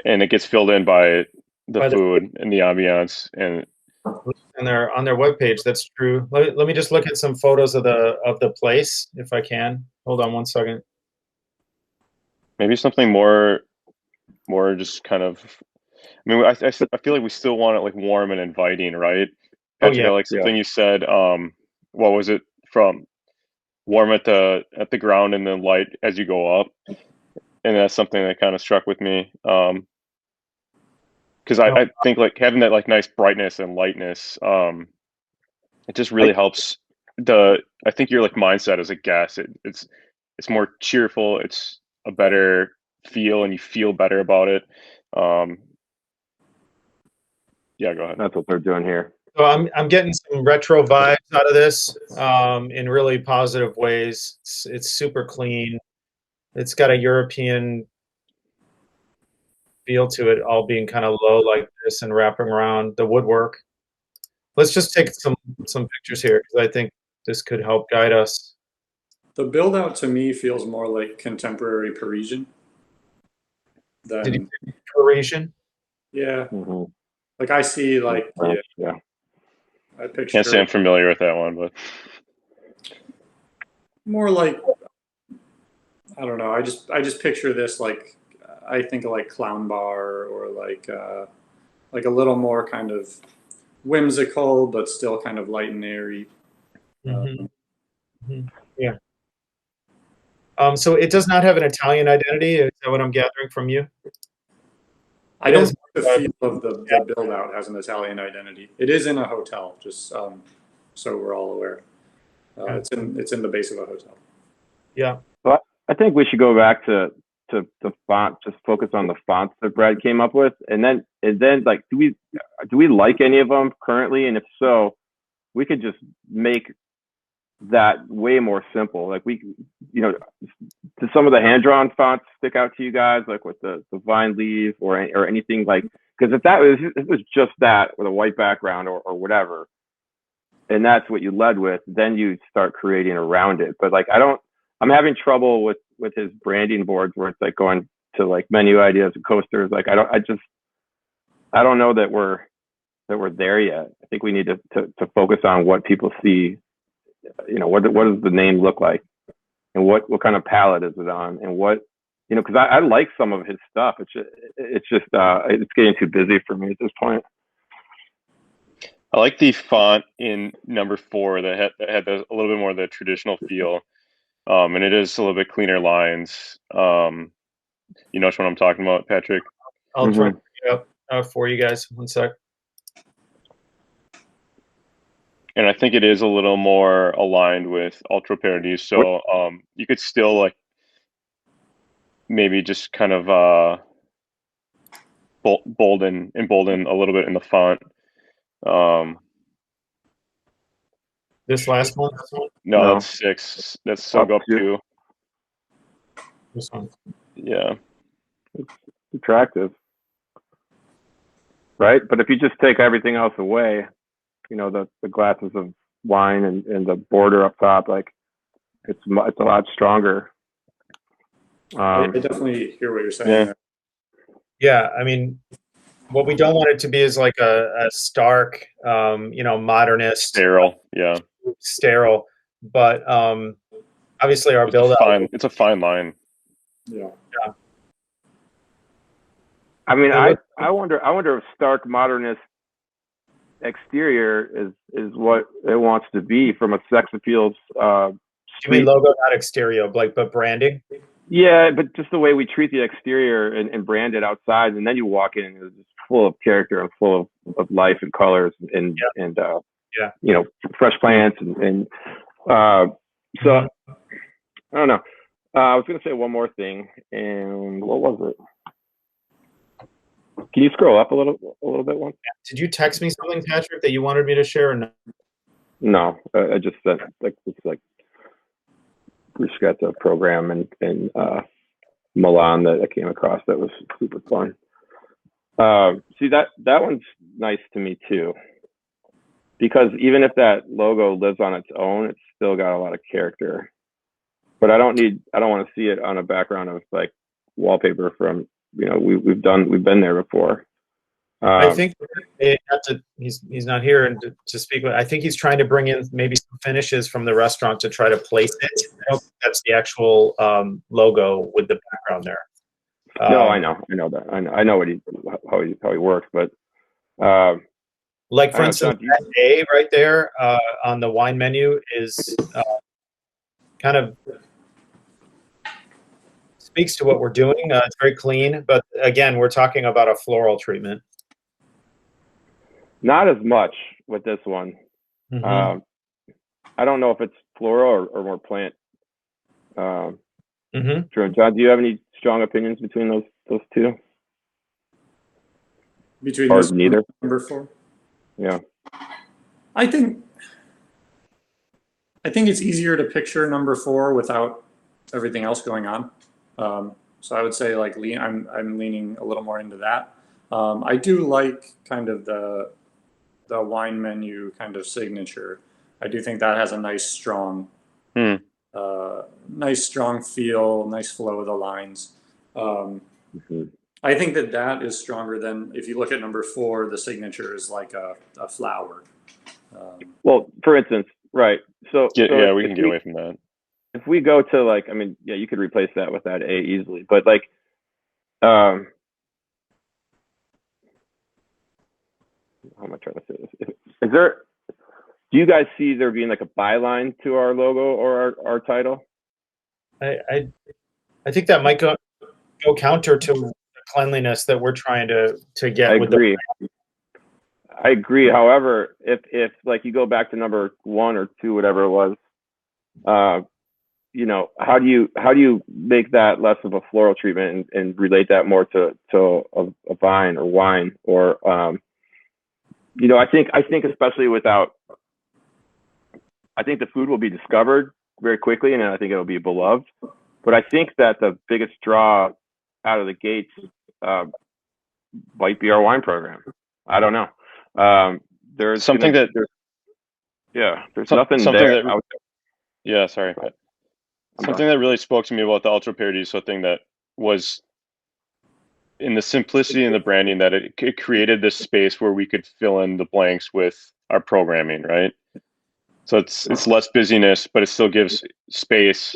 and it gets filled in by the By the- food and the ambiance. And on their webpage. That's true. Let me just look at some photos of the place if I can. Hold on one second. maybe something more just kind of. I mean, I feel like we still want it like warm and inviting, right? Oh, Patrick, yeah. I like something you said. What was it from? Warm at the ground and then light as you go up, and that's something that kind of struck with me. Because I think like having that like nice brightness and lightness, it just really helps I think your like mindset as a guest. It's more cheerful. It's a better feel, and you feel better about it. Yeah, go ahead. That's what they're doing here. So I'm getting some retro vibes out of this in really positive ways. It's super clean. It's got a European feel to it, all being kind of low like this and wrapping around the woodwork. Let's just take some pictures here because I think this could help guide us. The build out to me feels more like contemporary Parisian Did you than, say Parisian? yeah. Mhm. Like I see like, yeah, Yeah. I picture Can't say I'm familiar with that one, but more like, I don't know. I just picture this like, I think of like Clown Bar, or like a little more kind of whimsical, but still kind of light and airy. Mhm. Mhm. Yeah. So it does not have an Italian identity. Is that what I'm gathering from you? I It don't is, think the feel of the build out has an Italian identity. It is in a hotel, just so we're all aware. It's in the base of a hotel. Yeah. Well, I think we should go back to the font. Just focus on the fonts that Brad came up with, and then like, do we like any of them currently? And if so, we could just make that way more simple. Like do some of the hand drawn fonts stick out to you guys, like with the vine leaf or anything like? Because if it was just that with a white background or whatever, and that's what you led with, then you start creating around it. But like, I'm having trouble with his branding boards where it's like going to like menu ideas and coasters. Like, I don't know that we're there yet. I think we need to focus on what people see. What does the name look like, and what kind of palette is it on, and what, because I like some of his stuff. It's just it's getting too busy for me at this point. I like the font in number 4 that had a little bit more of the traditional feel, and it is a little bit cleaner lines. You know what I'm talking about, Patrick? I'll try to bring it up for you guys. One sec. And I think it is a little more aligned with Ultra Paradiso. So you could still like maybe just kind of embolden a little bit in the font. This last one. No, that's 6. That's so go up 2. This one. Yeah. It's attractive, right? But if you just take everything else away, the glasses of wine and the border up top, like it's a lot stronger. I definitely hear what you're saying. Yeah. There. Yeah. I mean, What we don't want it to be is like a stark, modernist, Sterile, yeah. sterile. But obviously, our build out. It's a fine line. Yeah. I mean, I wonder if stark modernist exterior is what it wants to be from a sex appeals. You mean logo, not exterior, but branding? Yeah, but just the way we treat the exterior and brand it outside, and then you walk in and it's just full of character and full of life and colors and fresh plants and so I don't know. I was gonna say one more thing, and what was it? Can you scroll up a little bit one? Did you text me something, Patrick, that you wanted me to share or no? No, I just said it's like we just got the program in Milan that I came across that was super fun. See that one's nice to me too, because even if that logo lives on its own, it's still got a lot of character. But I don't want to see it on a background of like wallpaper from we've been there before. I think he's not here and to speak with. I think he's trying to bring in maybe some finishes from the restaurant to try to place it. I don't think that's the actual logo with the background there. No, I know that. I know how he works, but like for instance, that A right there on the wine menu is kind of speaks to what we're doing. It's very clean, but again, we're talking about a floral treatment. Not as much with this one. Mm-hmm. I don't know if it's floral or more plant. Mm-hmm. John, do you have any strong opinions between those two? Between or this neither? number 4? Yeah. I think it's easier to picture number 4 without everything else going on. So I would say like I'm leaning a little more into that. I do like kind of the wine menu kind of signature. I do think that has a nice strong feel, nice flow of the lines. I think that is stronger than if you look at number 4, the signature is like a flower. Well, for instance, right. So we can get away from that. If we go to like, I mean, yeah, you could replace that with that A easily, but like, how am I trying to say this? Do you guys see there being like a byline to our logo or our title? I think that might go counter to the cleanliness that we're trying to get. I agree. However, if like you go back to number 1 or 2, whatever it was, how do you make that less of a floral treatment and relate that more to a vine or wine or I think especially I think the food will be discovered very quickly, and I think it'll be beloved. But I think that the biggest draw out of the gates might be our wine program. I don't know. There's something there's nothing there. Yeah, sorry. Something that really spoke to me about the Ultra Paradiso thing that was in the simplicity and the branding that it created this space where we could fill in the blanks with our programming, right? So it's less busyness, but it still gives space.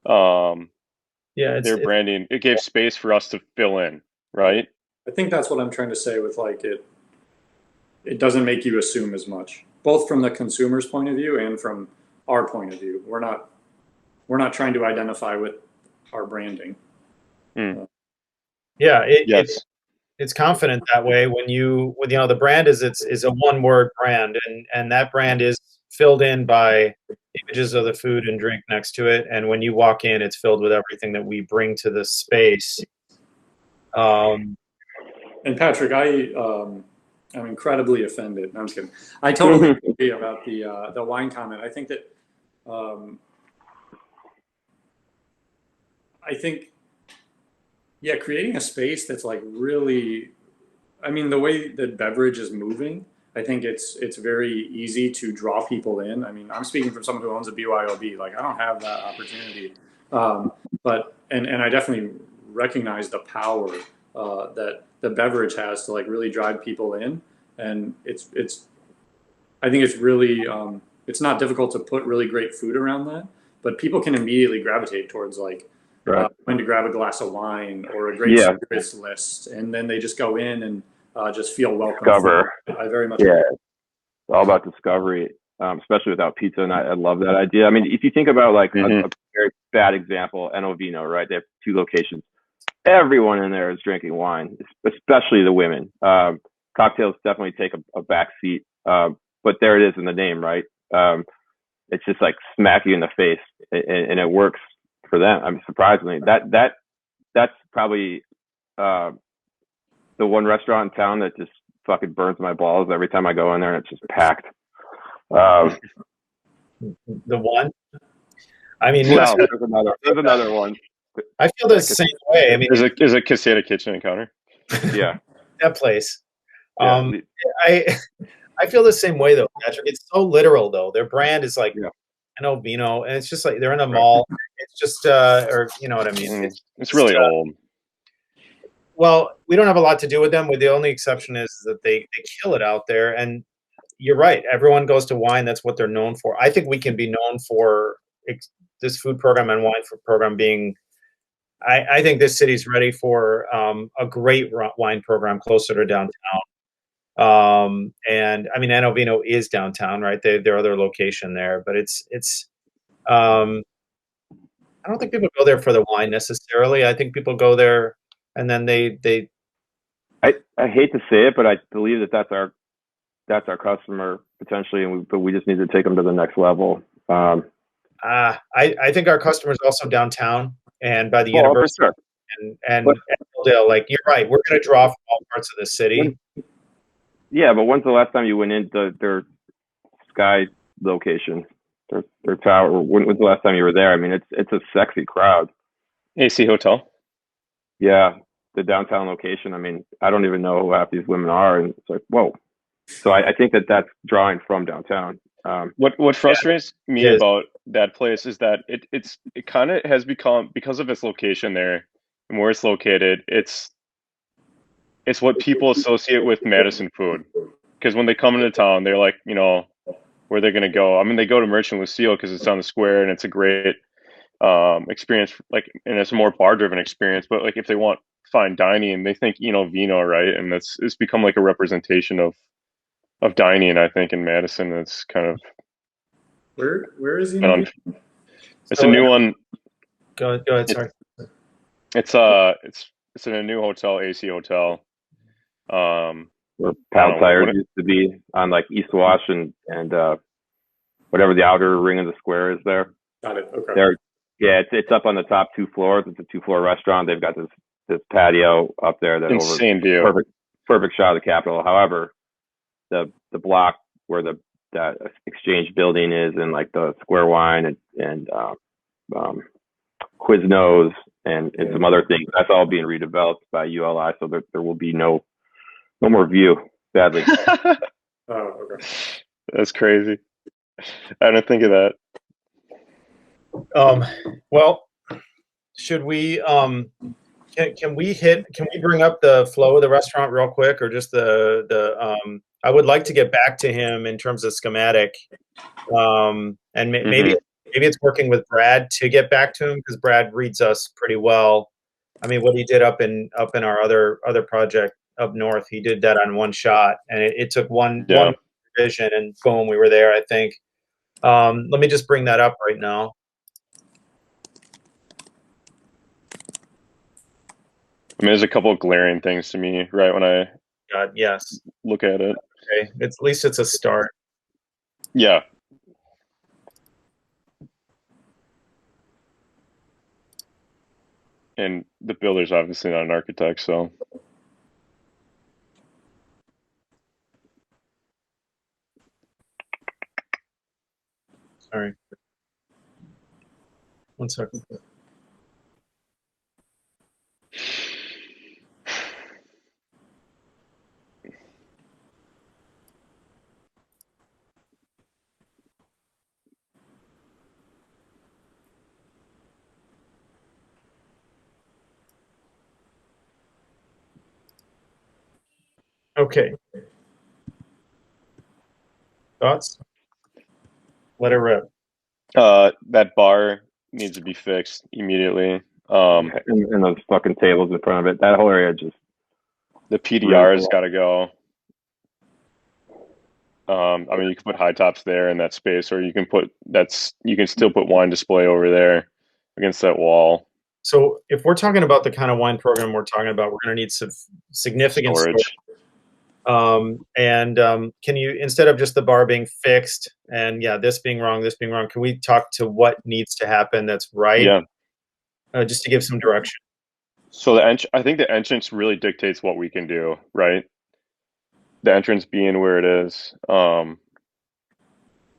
Their branding, it gave space for us to fill in, right? I think that's what I'm trying to say with like it doesn't make you assume as much, both from the consumer's point of view and from our point of view. We're not trying to identify with our branding. It's confident that way when the brand is a one-word brand, and that brand is filled in by images of the food and drink next to it, and when you walk in, it's filled with everything that we bring to the space. And Patrick, I'm incredibly offended. No, I'm just kidding. I totally agree about the wine comment. I think that creating a space that's like really, I mean, the way that beverage is moving, I think it's very easy to draw people in. I mean, I'm speaking from someone who owns a BYOB. Like, I don't have that opportunity, but I definitely recognize the power that the beverage has to like really drive people in, and I think it's really it's not difficult to put really great food around that, but people can immediately gravitate towards like going to grab a glass of wine or a great spirits list, and then they just go in and just feel welcome. Discover. I very much it's all about discovery, especially without pizza, and I love that idea. I mean, if you think about like a very bad example, Vino, right? They have 2 locations. Everyone in there is drinking wine, especially the women. Cocktails definitely take a back seat, but there it is in the name, right? It's just like smack you in the face, and it works for them. I mean, surprisingly, that's probably the one restaurant in town that just fucking burns my balls every time I go in there, and it's just packed. The one. I mean, no, there's another one. I feel the same way. I mean, there's a Caseta Kitchen Encounter. Yeah, that place. Yeah. I feel the same way though, Patrick. It's so literal though. Their brand is like Vino, and it's just like they're in a mall. It's just or you know what I mean. It's really old. Well, we don't have a lot to do with them. The only exception is that they kill it out there. And you're right. Everyone goes to wine. That's what they're known for. I think we can be known for this food program and wine program being. I think this city's ready for a great wine program closer to downtown. And I mean, Vino is downtown, right? Their other location there, but it's. I don't think people go there for the wine necessarily. I think people go there and then they. I hate to say it, but I believe that's our customer potentially, but we just need to take them to the next level. I think our customer is also downtown and by the university and Hilldale. Like you're right, we're going to draw from all parts of the city. Yeah, but when's the last time you went into their Sky location, their tower? When's the last time you were there? I mean, it's a sexy crowd. AC Hotel. Yeah, the downtown location. I mean, I don't even know who half these women are, and it's like, whoa. So I think that's drawing from downtown. What frustrates me about that place is that it kind of has become, because of its location there and where it's located, it's what people associate with Madison food. Because when they come into town, they're like, where they're gonna go. I mean, they go to Merchant Lucille because it's on the square and it's a great experience. Like, and it's a more bar-driven experience. But like, if they want fine dining, they think Vino, right? And it's become like a representation of dining, I think, in Madison. It's kind of where is he? It's a new one. Go ahead. Sorry. It's in a new hotel, AC Hotel. Where Pal Tires used to be on like East Wash and whatever the outer ring of the square is there. Got it. Okay. It's up on the top 2 floors. It's a 2-floor restaurant. They've got this patio up there that insane view. Perfect shot of the Capitol. However, the block where that Exchange building is, and like the Square Wine and Quiznos and some other things, that's all being redeveloped by ULI. So there will be no more view, sadly. Oh, okay. That's crazy. I didn't think of that. Well, should we can we bring up the flow of the restaurant real quick, or just the I would like to get back to him in terms of schematic, and maybe it's working with Brad to get back to him, because Brad reads us pretty well. I mean, what he did up in our other project up north, he did that on one shot, and it took one vision, and boom, we were there, I think. Let me just bring that up right now. I mean, there's a couple of glaring things to me right when I look at it. Okay, at least it's a start. Yeah. And the builder's obviously not an architect, so. Sorry. 1 second. Okay. Thoughts? Let it rip. That bar needs to be fixed immediately. And those fucking tables in front of it. That whole area just The PDR has got to go. I mean, you can put high tops there in that space, or you can still put wine display over there against that wall. So if we're talking about the kind of wine program we're talking about, we're going to need some significant storage. Can you, instead of just the bar being fixed and this being wrong, can we talk to what needs to happen that's right? Yeah. Just to give some direction. So I think the entrance really dictates what we can do, right? The entrance being where it is, and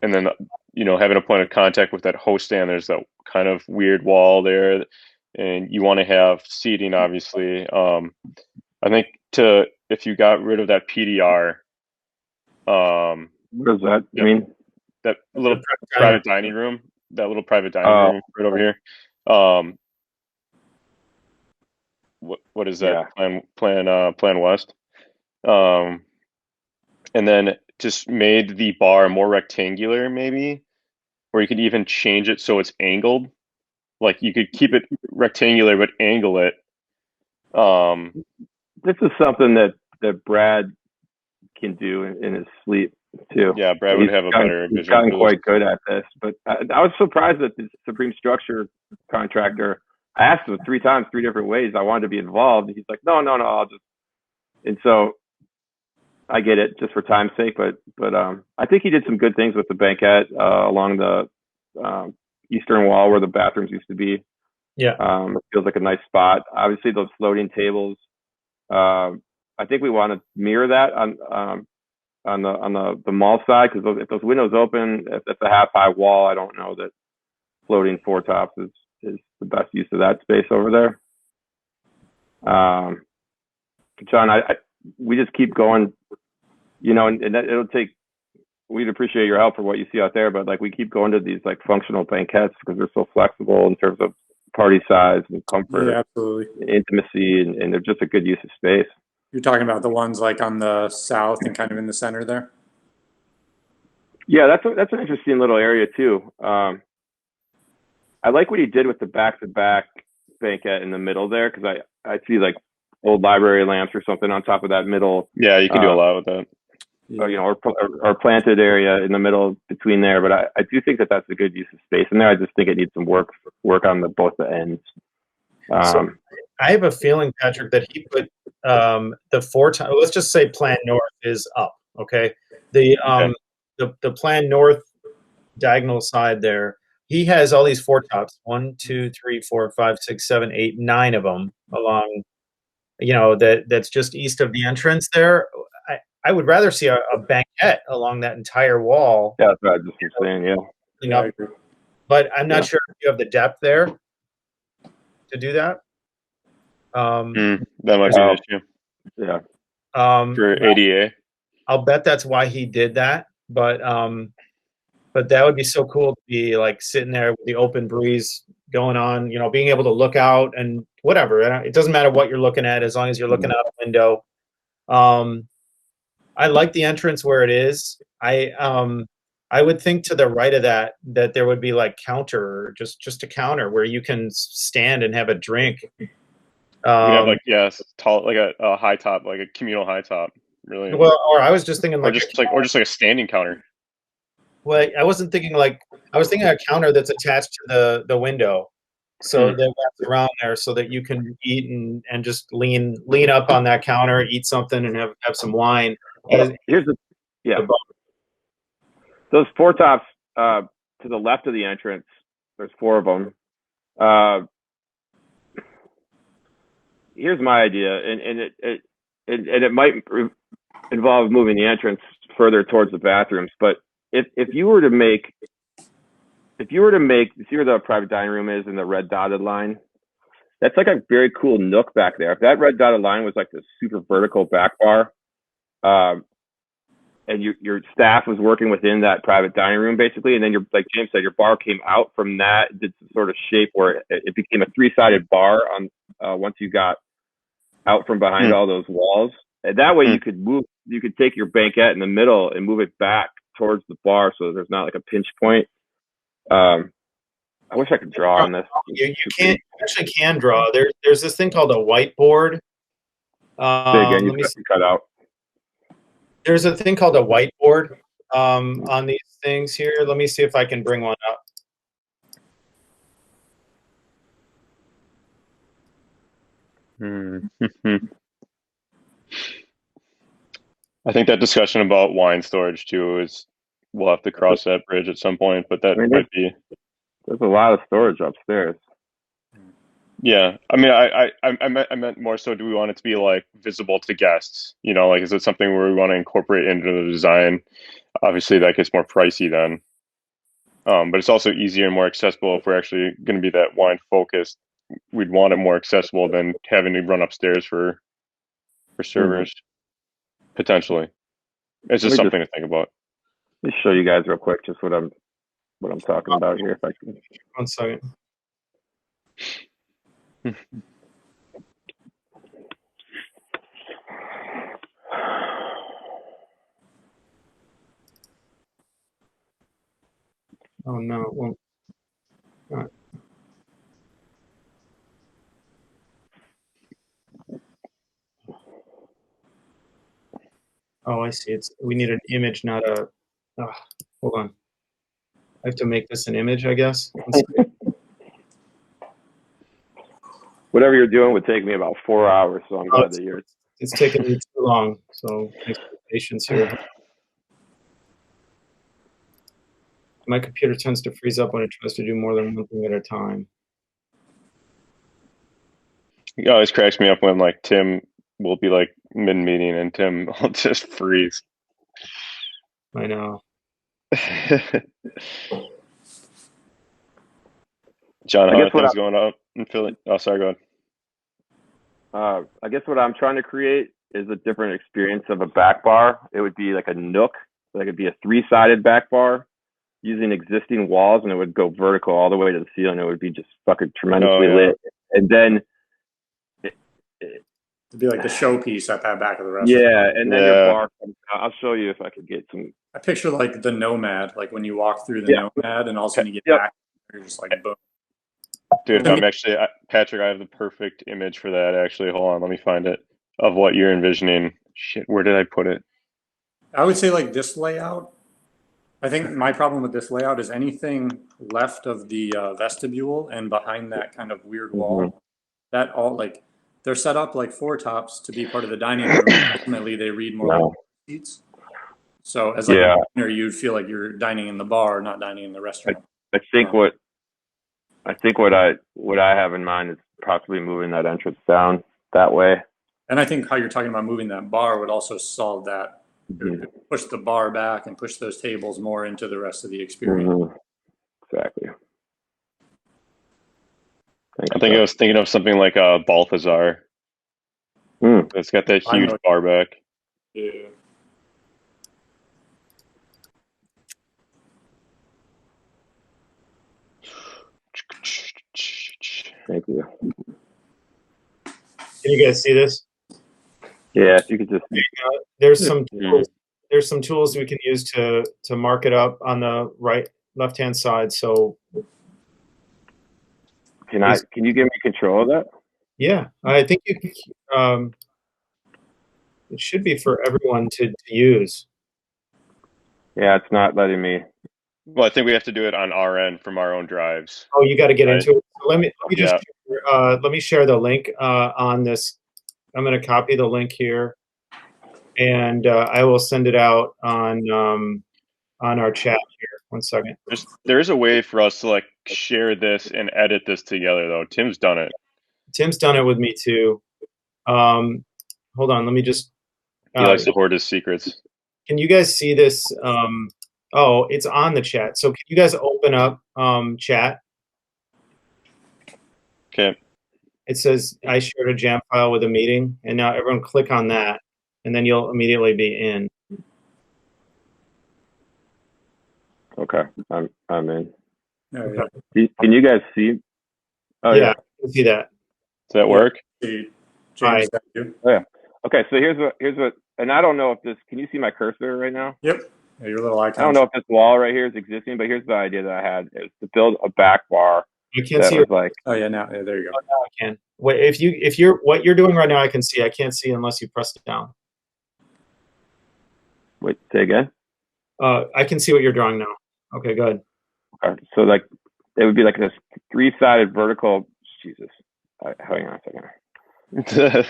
then having a point of contact with that host stand. There's that kind of weird wall there, and you want to have seating, obviously. I think if you got rid of that PDR, what does that mean? That little private dining room, room right over here. What is that? Yeah. Plan West. And then just made the bar more rectangular, maybe, or you could even change it so it's angled. Like you could keep it rectangular but angle it. This is something that Brad can do in his sleep too. Yeah, Brad would have a better vision. He's gotten quite good at this, but I was surprised that the Supreme Structure contractor. I asked him 3 times, 3 different ways. I wanted to be involved. He's like, no, I'll just. And so I get it, just for time's sake, but I think he did some good things with the banquette along the eastern wall where the bathrooms used to be. Yeah, it feels like a nice spot. Obviously, those floating tables. I think we want to mirror that on the mall side, because if those windows open, if it's a half high wall, I don't know that floating 4 tops is the best use of that space over there. John, we just keep going, and it'll take. We'd appreciate your help for what you see out there, but like we keep going to these like functional banquettes because they're so flexible in terms of party size and comfort, absolutely, intimacy, and they're just a good use of space. You're talking about the ones like on the south and kind of in the center there? Yeah, that's an interesting little area too. I like what he did with the back-to-back banquette in the middle there, because I see like old library lamps or something on top of that middle. Yeah, you can do a lot with that. Or planted area in the middle between there. But I do think that's a good use of space in there. I just think it needs some work on both the ends. So I have a feeling, Patrick, that he put the 4 times. Let's just say Plan North is up. Okay, the Plan North diagonal side there. He has all these 4 tops. 1, 2, 3, 4, 5, 6, 7, 8, 9 of them along. That's just east of the entrance there. I would rather see a banquette along that entire wall. Yeah, that's what I was just saying. Yeah, I agree. But I'm not sure if you have the depth there to do that. That might be an issue. Yeah. For ADA. I'll bet that's why he did that. But that would be so cool to be like sitting there with the open breeze going on, being able to look out and whatever. It doesn't matter what you're looking at as long as you're looking out a window. I like the entrance where it is. I would think to the right of that there would be like counter, just a counter where you can stand and have a drink. You have tall, like a high top, like a communal high top. Really. Well, or I was just thinking or just like a standing counter. Well, I wasn't thinking I was thinking a counter that's attached to the window, so that wraps around there, so that you can eat and just lean up on that counter, eat something, and have some wine. Those 4 tops to the left of the entrance. There's 4 of them. Here's my idea, and it might involve moving the entrance further towards the bathrooms, but if you were to make, see where the private dining room is in the red dotted line? That's like a very cool nook back there. If that red dotted line was like this super vertical back bar, and your staff was working within that private dining room basically, and then like James said, your bar came out from that, did some sort of shape where it became a 3-sided bar on once you got out from behind all those walls. And that way you could take your banquette in the middle and move it back towards the bar so there's not like a pinch point. I wish I could draw on this. You actually can draw. There's this thing called a whiteboard. Say again, you cut out. There's a thing called a whiteboard on these things here. Let me see if I can bring one up. I think that discussion about wine storage too we'll have to cross that bridge at some point, but that might be. There's a lot of storage upstairs. Yeah, I mean, I meant more so. Do we want it to be like visible to guests? You know, like is it something where we want to incorporate into the design? Obviously, that gets more pricey then. But it's also easier and more accessible if we're actually going to be that wine focused. We'd want it more accessible than having to run upstairs for servers, potentially. It's just something to think about. Let me show you guys real quick just what I'm talking about here. If I can. 1 second. Oh no, it won't. All right. Oh, I see. We need an image, not a. Hold on. I have to make this an image, I guess. Whatever you're doing would take me about 4 hours, so I'm glad that you're. It's taking me too long, so thanks for your patience here. My computer tends to freeze up when it tries to do more than one thing at a time. It always cracks me up when like Tim will be like mid-meeting and Tim will just freeze. I know. John, how are things going up in Philly? Oh, sorry, go ahead. I guess what I'm trying to create is a different experience of a back bar. It would be like a nook, like it'd be a 3-sided back bar using existing walls, and it would go vertical all the way to the ceiling. It would be just fucking tremendously lit. And then it'd be like the showpiece at that back of the restaurant. Yeah, and then your bar comes out. I'll show you if I could get some. I picture like the Nomad, like when you walk through the Nomad, and all of a sudden you get back, you're just like boom. Dude, I'm actually Patrick. I have the perfect image for that. Actually, hold on, let me find it. Of what you're envisioning. Shit, where did I put it? I would say like this layout. I think my problem with this layout is anything left of the vestibule and behind that kind of weird wall. That all like they're set up like 4 tops to be part of the dining room. Ultimately, they read more like seats. So as like a diner, you'd feel like you're dining in the bar, not dining in the restaurant. I think what I have in mind is possibly moving that entrance down that way. And I think how you're talking about moving that bar would also solve that. Push the bar back and push those tables more into the rest of the experience. Exactly. I think I was thinking of something like a Balthazar. It's got that huge bar back. Yeah. Thank you. Can you guys see this? Yeah, if you could just. There's some tools, there's some tools we can use to mark it up on the left-hand side. So can you give me control of that? Yeah, I think you can, it should be for everyone to use. Yeah, it's not letting me. Well, I think we have to do it on our end from our own drives. Oh, you got to get into it. So let me just let me share the link on this. I'm going to copy the link here, and I will send it out on our chat here. 1 second. There's a way for us to like share this and edit this together, though. Tim's done it. Tim's done it with me too. Hold on, let me just. He likes to hoard his secrets. Can you guys see this? Oh, it's on the chat. So can you guys open up chat? Okay. It says I shared a jam file with a meeting, and now everyone click on that, and then you'll immediately be in. Okay, I'm in. Okay. Can you guys see? Oh yeah, I can see that. Does that work? James, Hi. Oh, yeah. Okay, so here's what, and I don't know if this. Can you see my cursor right now? Yep. Yeah, your little icon. I don't know if this wall right here is existing, but here's the idea that I had: is to build a back bar I can't that see was your, like. Oh yeah, now there you go. now I can. Wait, if you're what you're doing right now, I can see. I can't see unless you press it down. Wait, say again. I can see what you're drawing now. Okay, good. Okay, so like it would be like this three-sided vertical. Jesus, hang on a second.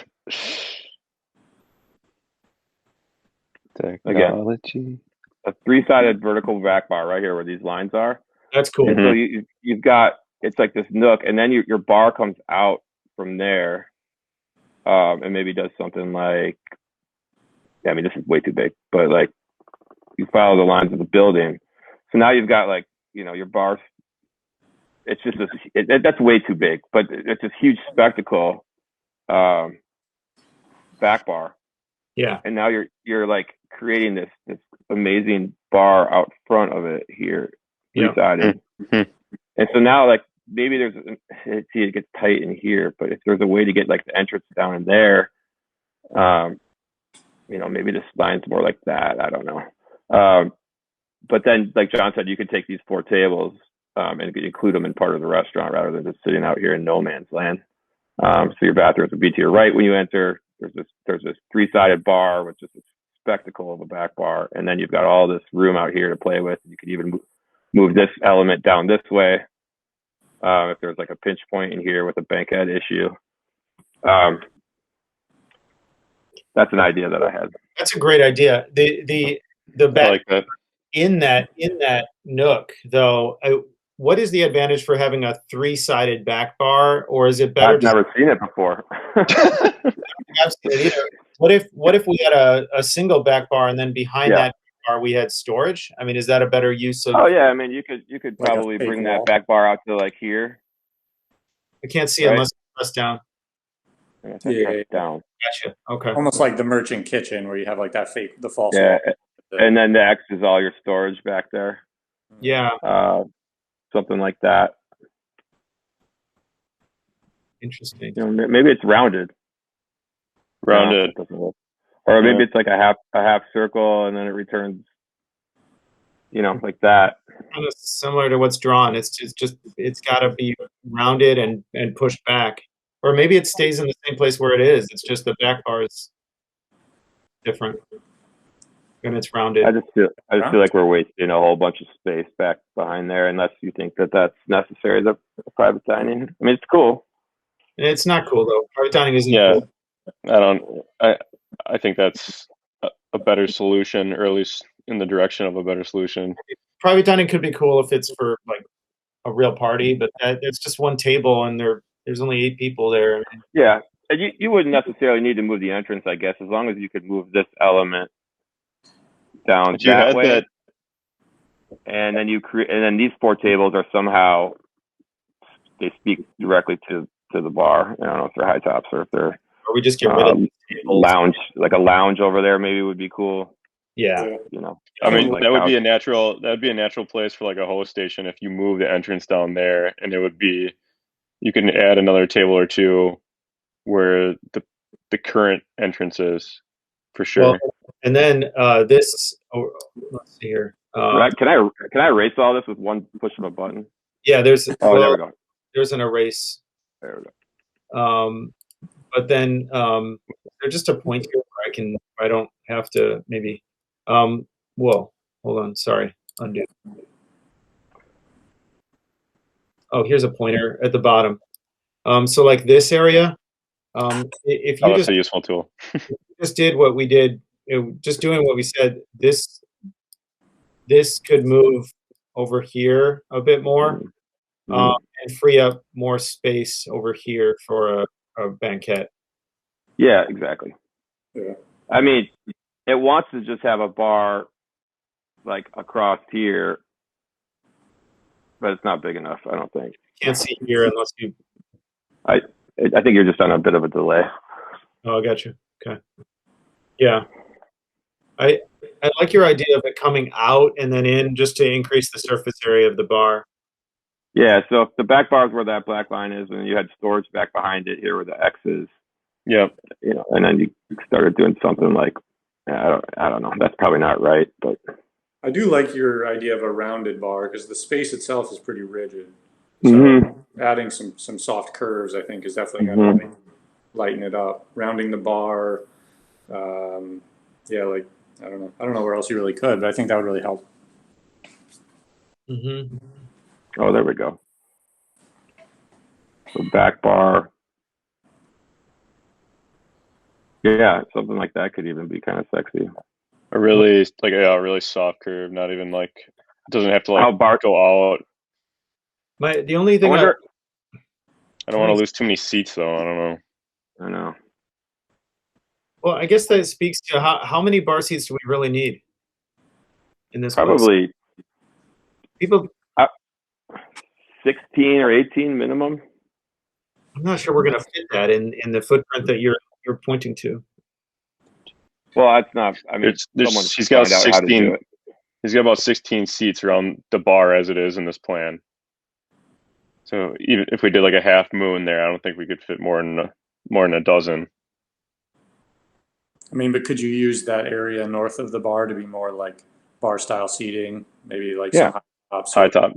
Technology. A three-sided vertical back bar right here where these lines are. That's cool. And so you've got, it's like this nook, and then your bar comes out from there, and maybe does something like, yeah, I mean, this is way too big, but like you follow the lines of the building. So now you've got like, your bars, it's just this, that's way too big, but it's this huge spectacle, back bar. Yeah. And now you're like creating this amazing bar out front of it here, three-sided. And so now like maybe there's see it gets tight in here, but if there's a way to get like the entrance down in there, maybe this line's more like that. I don't know. But then like John said, you could take these 4 tables and include them in part of the restaurant rather than just sitting out here in no man's land. So your bathrooms would be to your right when you enter. There's this three-sided bar with just a spectacle of a back bar, and then you've got all this room out here to play with. You could even move this element down this way if there's like a pinch point in here with a banquet issue. That's an idea that I had. That's a great idea. The back I like that. in that nook though. What is the advantage for having a 3-sided back bar, or is it better? I've never seen it before. What if we had a single back bar and then behind that bar we had storage? I mean, is that a better use of? Oh yeah, I mean you could Like probably bring that back bar out to like here. I can't see unless you press down. Yeah. Down. Gotcha. Okay. Almost like the merchant kitchen where you have like that the false Yeah, wall. and then the X is all your storage back there. Yeah. Something like that. Interesting. Maybe it's rounded. Rounded. No, doesn't work. Or maybe it's like a half circle and then it returns, like that. Kind of similar to what's drawn. It's got to be rounded and pushed back, or maybe it stays in the same place where it is. It's just the back bar is different and it's rounded. I just feel like we're wasting a whole bunch of space back behind there, unless you think that that's necessary. The private dining. I mean, it's cool. It's not cool though. Private dining isn't cool. I think that's a better solution, or at least in the direction of a better solution. Private dining could be cool if it's for like a real party, but it's just one table and there's only 8 people there. Yeah, and you wouldn't necessarily need to move the entrance, I guess, as long as you could move this element down that way. And then and then these 4 tables are somehow, they speak directly to the bar. I don't know if they're high tops or if they're. Or we just get rid of lounge, like a lounge over there maybe would be cool. Yeah. I mean, like that would be a natural place for like a host station if you move the entrance down there, and it would be, you can add another table or 2 where the current entrance is, for sure. Well, and then this. Oh, let's see here. Can I erase all this with one push of a button? Yeah, there we go. There's an erase. There we go. But then there's just a point here where I don't have to maybe. Whoa, hold on. Sorry, undo. Oh, here's a pointer at the bottom. So like this area, if you that's a useful tool. just did what we did, just doing what we said, this could move over here a bit more, and free up more space over here for a banquet. Yeah, exactly. Yeah. I mean, it wants to just have a bar like across here, but it's not big enough, I don't think. Can't see here unless you. I think you're just on a bit of a delay. Oh, I got you. Okay. Yeah. I like your idea of it coming out and then in, just to increase the surface area of the bar. Yeah, so if the back bar is where that black line is, and you had storage back behind it here where the X is, Yep. you know, and then you started doing something like, I don't know. That's probably not right, but I do like your idea of a rounded bar because the space itself is pretty rigid. So adding some soft curves, I think, is definitely going to lighten it up. Rounding the bar, yeah, like I don't know where else you really could, but I think that would really help. Oh, there we go. So back bar. Yeah, something like that could even be kind of sexy. A really a really soft curve, not even like it doesn't have to like go out. The only thing I don't want to lose too many seats though. I don't know. I know. Well, I guess that speaks to how many bar seats do we really need in this Probably place? People 16 or 18 minimum. I'm not sure we're going to fit that in the footprint that you're pointing to. Well, that's not. I mean, he's got 16. He's got about 16 seats around the bar as it is in this plan. So even if we did like a half moon there, I don't think we could fit more than a dozen. I mean, but could you use that area north of the bar to be more like bar style seating? Maybe like some high top.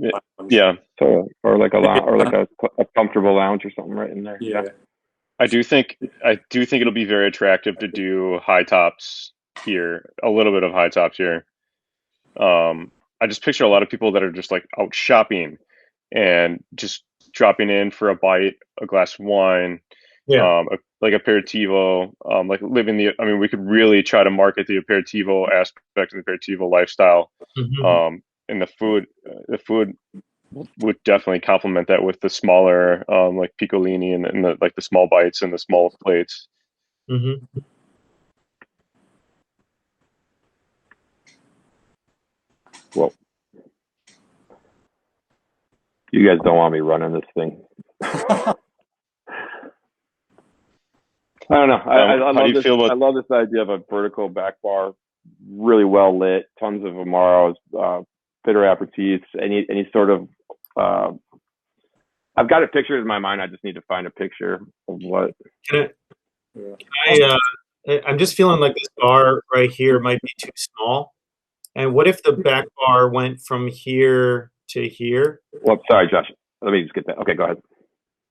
Yeah. So or like a lounge, or like a comfortable lounge or something right in there. Yeah. I do think it'll be very attractive to do high tops here, a little bit of high tops here. I just picture a lot of people that are just like out shopping and just dropping in for a bite, a glass of wine, like aperitivo, like living the. I mean, we could really try to market the aperitivo aspect of the aperitivo lifestyle. And the food would definitely complement that with the smaller, like piccolini and the like the small bites and the small plates. Well, you guys don't want me running this thing. I don't know. I love this idea of a vertical back bar, really well lit, tons of amaros, bitter aperitifs, any sort of. I've got it pictured in my mind. I just need to find a picture of what. I'm just feeling like this bar right here might be too small. And what if the back bar went from here to here? Well, sorry, Josh. Let me just get that. Okay, go ahead.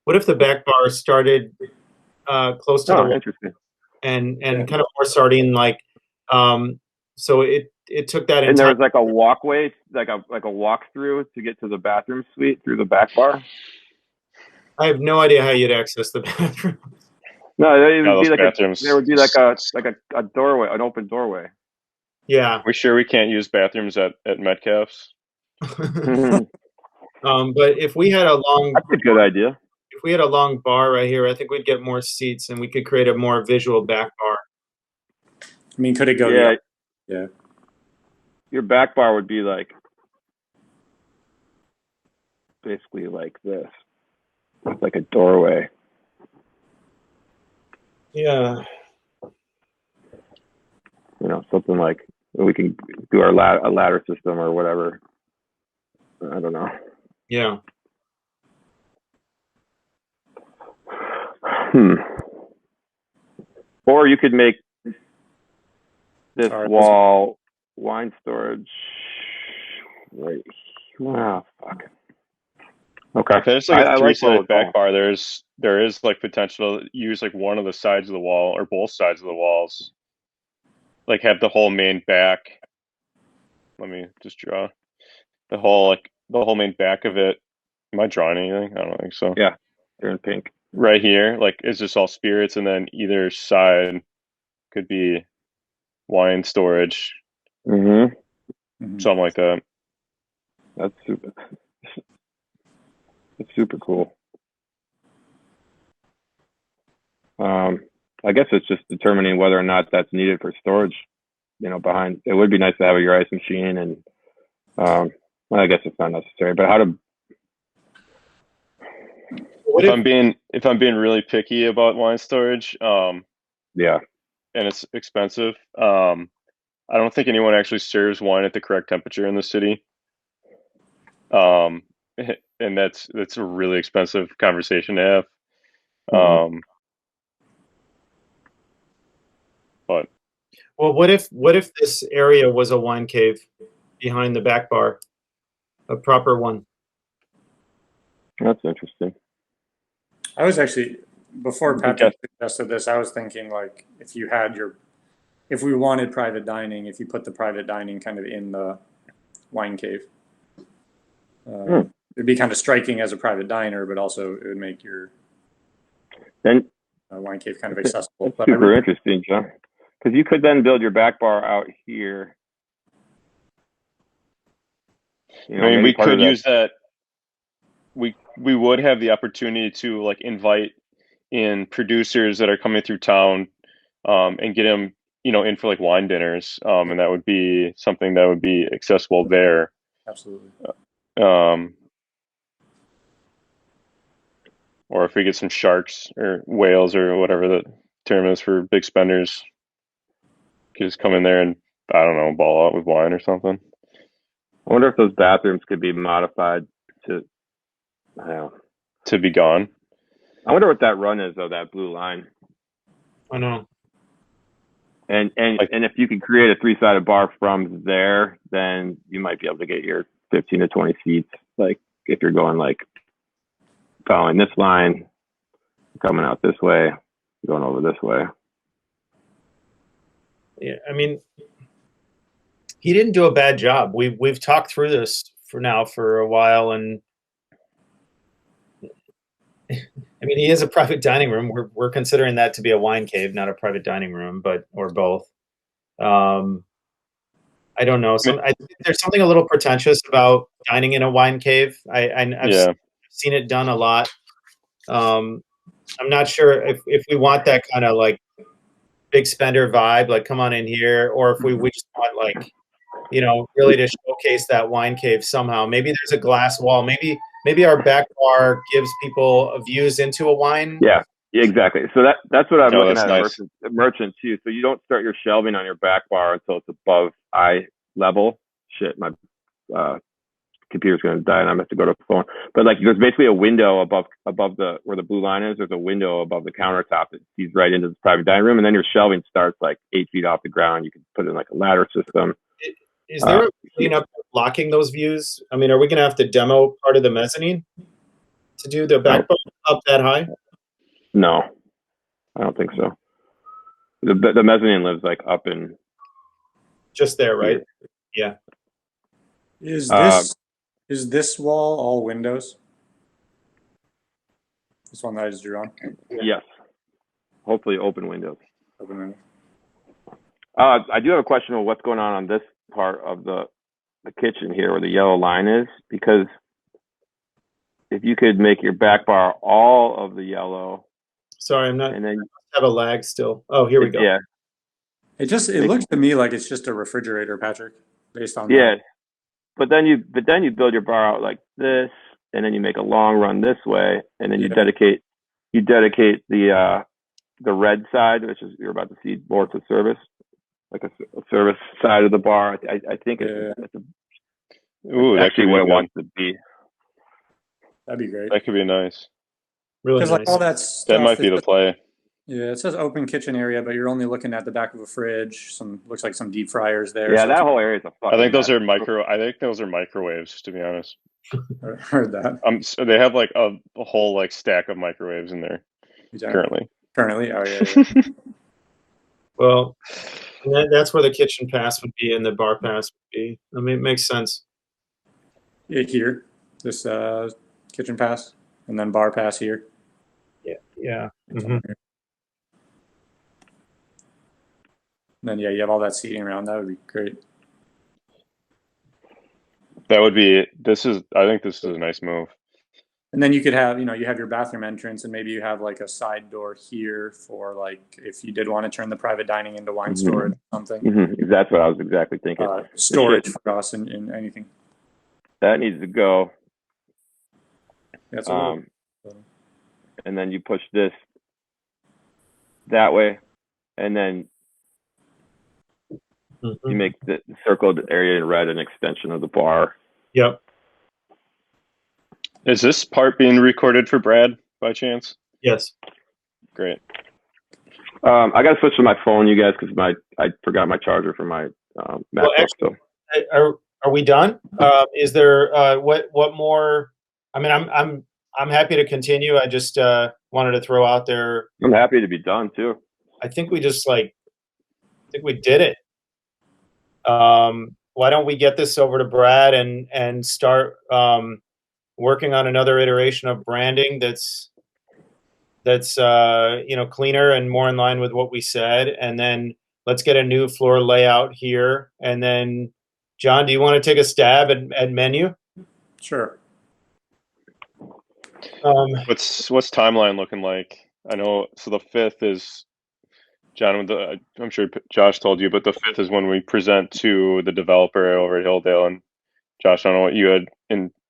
What if the back bar started close to the wall and kind of more starting like so it took that and there was like a walkway, like a walkthrough to get to the bathroom suite through the back bar. I have no idea how you'd access the bathroom. No, there would be like a doorway, an open doorway. Yeah. We sure we can't use bathrooms at Metcalf's? But if we had that's a good idea. If we had a long bar right here, I think we'd get more seats and we could create a more visual back bar. I mean, could it go? Yeah. Your back bar would be like basically like this. It's like a doorway. Yeah. You know, something like we can do a ladder system or whatever. I don't know. Yeah. Or you could make this wall wine storage. Right. Wow. Fuck. Okay. If it's like a three-sided back bar, there is like potential to use like one of the sides of the wall or both sides of the walls. Like have the whole main back. Let me just draw the whole main back of it. Am I drawing anything? I don't think so. Yeah, you're in pink. Right here, like it's just all spirits, and then either side could be wine storage. Something like that. That's super cool. I guess it's just determining whether or not that's needed for storage. You know, behind it would be nice to have your ice machine, and well, I guess it's not necessary. But how to? If I'm being really picky about wine storage, yeah, and it's expensive. I don't think anyone actually serves wine at the correct temperature in the city. And that's a really expensive conversation to have. Well, what if this area was a wine cave behind the back bar, a proper one? That's interesting. I was actually, before Okay. Patrick suggested this, I was thinking like if we wanted private dining, if you put the private dining kind of in the wine cave. It'd be kind of striking as a private diner, but also it would make your Then wine cave kind of accessible. that's super interesting, John. Because you could then build your back bar out here. You know, I mean, maybe we part of could use that. We would have the opportunity to like invite in producers that are coming through town, and get them, in for like wine dinners, and that would be something that would be accessible there. Absolutely. Or if we get some sharks or whales or whatever the term is for big spenders, could just come in there and, I don't know, ball out with wine or something. I wonder if those bathrooms could be modified to, I don't know. To be gone. I wonder what that run is, though, that blue line. I know. And if you could create a 3-sided bar from there, then you might be able to get your 15 to 20 seats. Like if you're going like following this line, coming out this way, going over this way. Yeah, I mean, he didn't do a bad job. We've talked through this for a while, and I mean, he is a private dining room. We're considering that to be a wine cave, not a private dining room, or both. I don't know. I think there's something a little pretentious about dining in a wine cave. I've seen it done a lot. I'm not sure if we want that kind of like big spender vibe, like come on in here, or if we just want like, really to showcase that wine cave somehow. Maybe there's a glass wall. Maybe our back bar gives people views into a wine. Yeah, exactly. So that's what I'm looking at nice. merchant too. So you don't start your shelving on your back bar until it's above eye level. Shit, my computer's going to die and I'm going to have to go to the phone. But like there's basically a window above where the blue line is. There's a window above the countertop that sees right into the private dining room, and then your shelving starts like 8 feet off the ground. You can put in like a ladder system. Is there a cleanup blocking those views? I mean, are we going to have to demo part of the mezzanine to do the back bar up that high? No, I don't think so. The mezzanine lives like up in just there, right? Here. Yeah. Is this wall all windows? This one that I just drew on? Yes. Hopefully open windows. Open windows. I do have a question of what's going on this part of the kitchen here where the yellow line is, because if you could make your back bar all of the yellow. Sorry, I'm not. And then I have a lag still. Oh, here we go. Yeah. It looks to me like it's just a refrigerator, Patrick, based on yeah. that. But then you build your bar out like this, and then you make a long run this way, and then you dedicate the red side, which is you're about to see more to service, like a service side of the bar. I think it's actually what it wants to be. That'd be great. That could be nice. Really nice. Like all that stuff, that might be the play. Yeah, it says open kitchen area, but you're only looking at the back of a fridge. Looks like some deep fryers there. Yeah, that whole area is a fucking I think those mess. I think those are microwaves, to be honest. Heard that. So they have like a whole like stack of microwaves in there currently. Oh yeah. Well, that's where the kitchen pass would be and the bar pass would be. I mean, it makes sense. Here, this kitchen pass, and then bar pass here. Yeah. Mm-hmm. Then you have all that seating around. That would be great. That would be. I think this is a nice move. And then you could have, you have your bathroom entrance, and maybe you have like a side door here for like if you did want to turn the private dining into wine storage or something. Mm-hmm. That's what I was exactly thinking. Storage for us in anything. That needs to go. That's and then you push this that way, and then you make the circled area in red an extension of the bar. Yep. Is this part being recorded for Brad by chance? Yes. Great. I got to switch to my phone, you guys, because I forgot my charger for my MacBook. Well, actually, are we done? Is there what more? I mean, I'm happy to continue. I just wanted to throw out there. I'm happy to be done too. I think we just I think we did it. Why don't we get this over to Brad and start working on another iteration of branding that's cleaner and more in line with what we said, and then let's get a new floor layout here. And then, John, do you want to take a stab at menu? Sure. What's timeline looking like? I know. So the 5th is, John. I'm sure Josh told you, but the 5th is when we present to the developer over at Hilldale. And Josh, I don't know what you had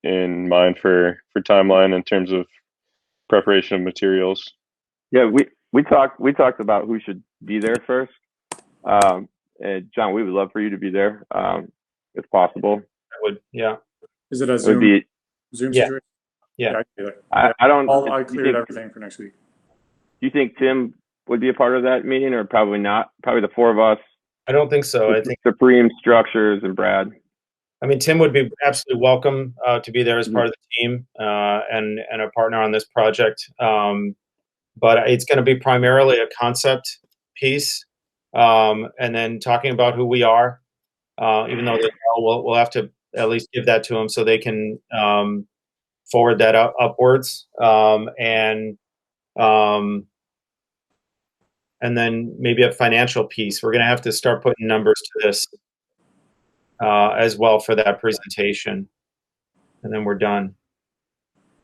in mind for timeline in terms of preparation of materials. Yeah, we talked about who should be there first. And John, we would love for you to be there, if possible. I would, yeah. Is it a It Zoom? would be, Zoom Yeah. situation? Yeah. I can do that. I don't. I do cleared everything for next week. you think Tim would be a part of that meeting, or probably not? Probably the four of us. I don't think so. I think, Supreme Structures and Brad. I mean, Tim would be absolutely welcome to be there as part of the team and a partner on this project. But it's going to be primarily a concept piece, and then talking about who we are. Even though we'll have to at least give that to them so they can forward that upwards, and then maybe a financial piece. We're going to have to start putting numbers to this as well for that presentation, and then we're done.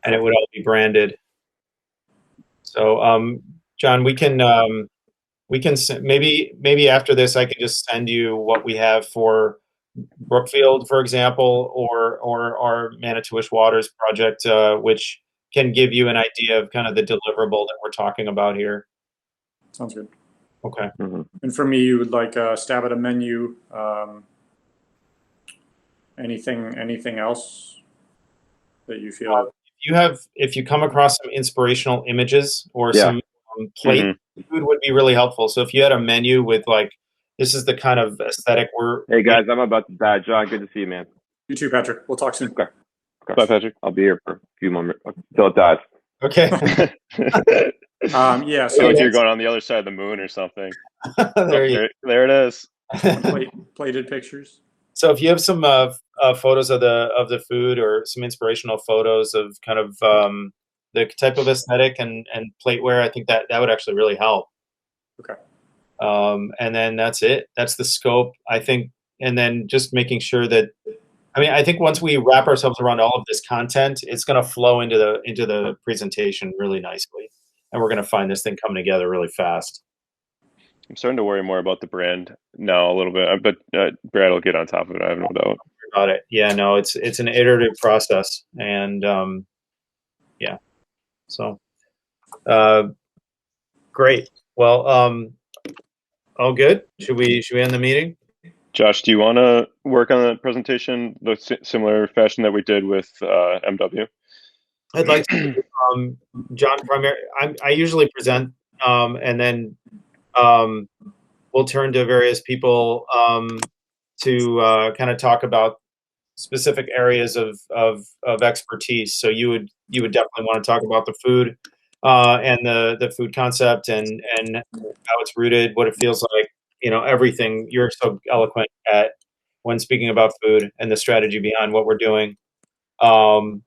And it would all be branded. So, John, we can maybe after this, I can just send you what we have for Brookfield, for example, or our Manitowish Waters project, which can give you an idea of kind of the deliverable that we're talking about here. Sounds good. Okay. Mm-hmm. And for me, you would like a stab at a menu. Anything else that you feel? If you come across some inspirational images or Yeah. some plate food would be really helpful. So if you had a menu with this is the kind of aesthetic we're. Hey guys, I'm about to die. John, good to see you, man. You too, Patrick. We'll talk soon. Okay. Bye, Patrick. I'll be here for a few more minutes until it dies. Okay. Yeah. So So like you're going on the other side of the moon or something. there you There it is. plated pictures. So if you have some photos of the food or some inspirational photos of kind of the type of aesthetic and plateware, I think that would actually really help. Okay. And then that's it. That's the scope, I think. And then just making sure that, I think once we wrap ourselves around all of this content, it's going to flow into the presentation really nicely, and we're going to find this thing coming together really fast. I'm starting to worry more about the brand now a little bit, but Brad will get on top of it. I have no doubt about it. Yeah, no, it's an iterative process, and yeah. So, great. Well, all good. Should we end the meeting? Josh, do you want to work on the presentation the similar fashion that we did with MW? I'd like to, John. I usually present, and then we'll turn to various people to kind of talk about specific areas of expertise. So you would definitely want to talk about the food and the food concept and how it's rooted, what it feels like. Everything you're so eloquent at when speaking about food and the strategy behind what we're doing. We'll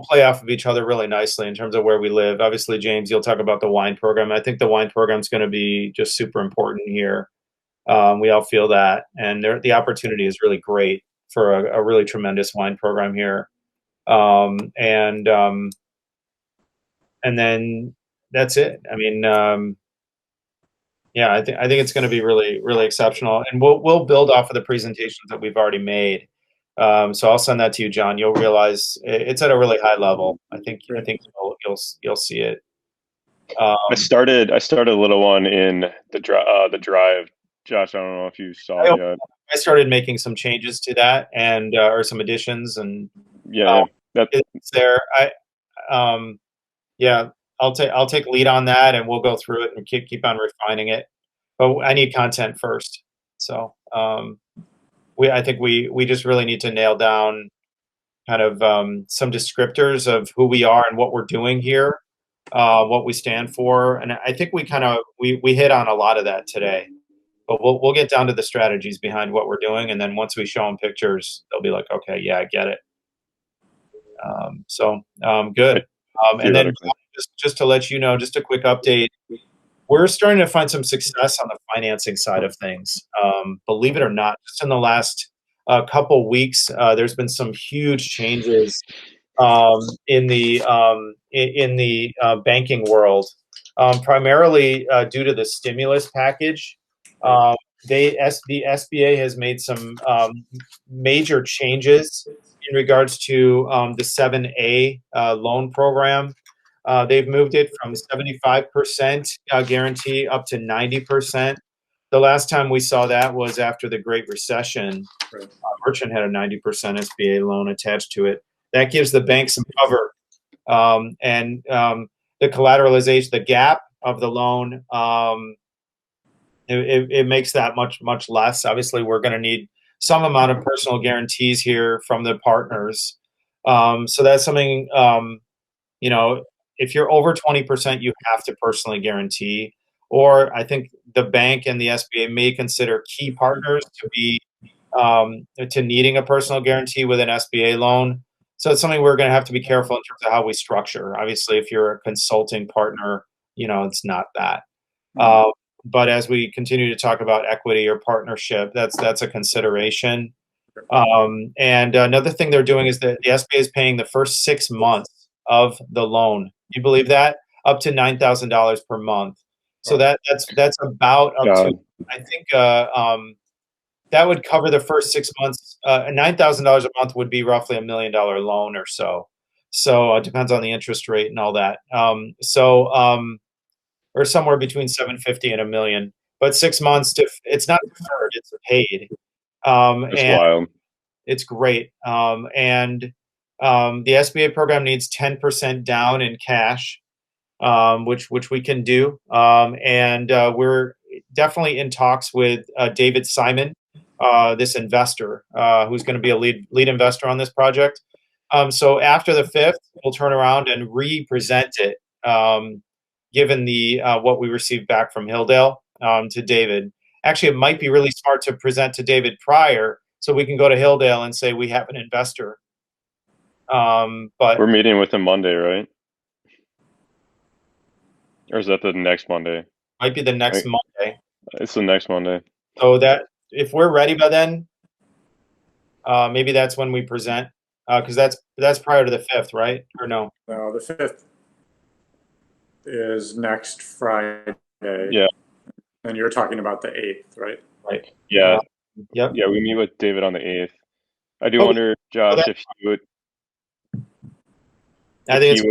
play off of each other really nicely in terms of where we live. Obviously, James, you'll talk about the wine program. I think the wine program is going to be just super important here. We all feel that, and the opportunity is really great for a really tremendous wine program here. And then that's it. I think it's going to be really, really exceptional, and we'll build off of the presentations that we've already made. So I'll send that to you, John. You'll realize it's at a really high level. I think you'll see it. I started a little one in the drive. Josh, I don't know if you saw it yet. I started making some changes to that and or some additions, and yeah, it's there. I'll take lead on that, and we'll go through it and keep on refining it. But I need content first. So I think we just really need to nail down kind of some descriptors of who we are and what we're doing here, what we stand for, and I think we hit on a lot of that today. But we'll get down to the strategies behind what we're doing, and then once we show them pictures, they'll be like, okay, yeah, I get it. Good. And then just to let you know, just a quick update, we're starting to find some success on the financing side of things. Believe it or not, just in the last couple weeks, there's been some huge changes in the banking world, primarily due to the stimulus package. The SBA has made some major changes in regards to the 7A loan program. They've moved it from 75% guarantee up to 90%. The last time we saw that was after the Great Recession. Right. Merchant had a 90% SBA loan attached to it. That gives the bank some cover. The collateralization, the gap of the loan, it makes that much less. Obviously, we're going to need some amount of personal guarantees here from the partners. So that's something, if you're over 20%, you have to personally guarantee. Or I think the bank and the SBA may consider key partners to be to needing a personal guarantee with an SBA loan. So it's something we're going to have to be careful in terms of how we structure. Obviously, if you're a consulting partner, it's not that. But as we continue to talk about equity or partnership, that's a consideration. And another thing they're doing is that the SBA is paying the first 6 months of the loan. You believe that? Up to $9,000 per month. So that's about up to, I think, that would cover the first 6 months. $9,000 a month would be roughly $1 million loan or so. So it depends on the interest rate and all that. Or somewhere between 750 and $1 million. But 6 months, it's not deferred; it's paid. It's wild. It's great. The SBA program needs 10% down in cash, which we can do. We're definitely in talks with David Simon, this investor, who's going to be a lead investor on this project. So after the 5th, we'll turn around and re-present it, given the what we received back from Hilldale, to David. Actually, it might be really smart to present to David prior, so we can go to Hilldale and say we have an investor. But we're meeting with him Monday, right? Or is that the next Monday? Might be the next Monday. It's the next Monday. So that if we're ready by then, maybe that's when we present, because that's prior to the 5th, right? Or no? No, the 5th is next Friday. Yeah. And you're talking about the 8th, right? Right. Yeah. Yep. Yeah, we meet with David on the 8th. I do wonder, Josh, if you would. I think it's.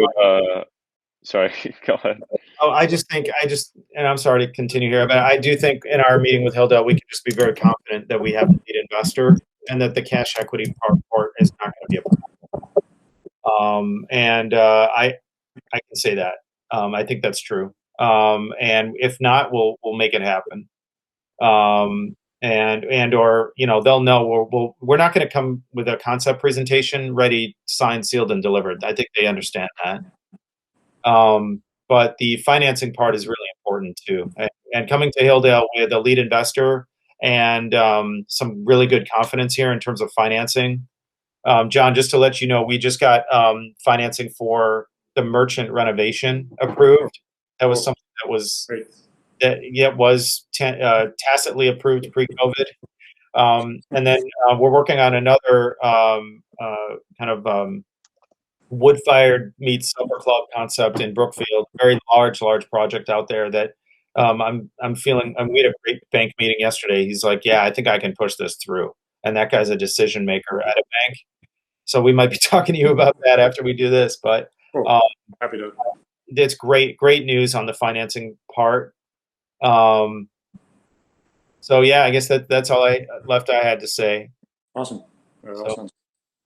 Sorry, go ahead. Oh, and I'm sorry to continue here, but I do think in our meeting with Hilldale, we can just be very confident that we have a lead investor and that the cash equity part is not going to be a problem. I can say that. I think that's true. And if not, we'll make it happen. Or they'll know we're not going to come with a concept presentation ready, signed, sealed, and delivered. I think they understand that. But the financing part is really important too. And coming to Hilldale with a lead investor and some really good confidence here in terms of financing. John, just to let you know, we just got financing for the merchant renovation approved. That was something that was tacitly approved pre-COVID. And then we're working on another kind of wood-fired meets supper club concept in Brookfield. Very large project out there that I'm feeling. We had a great bank meeting yesterday. He's like, "Yeah, I think I can push this through." And that guy's a decision maker at a bank. So we might be talking to you about that after we do this. But happy to. It's great news on the financing part. So yeah, I guess that's all I had to say. Awesome. Awesome.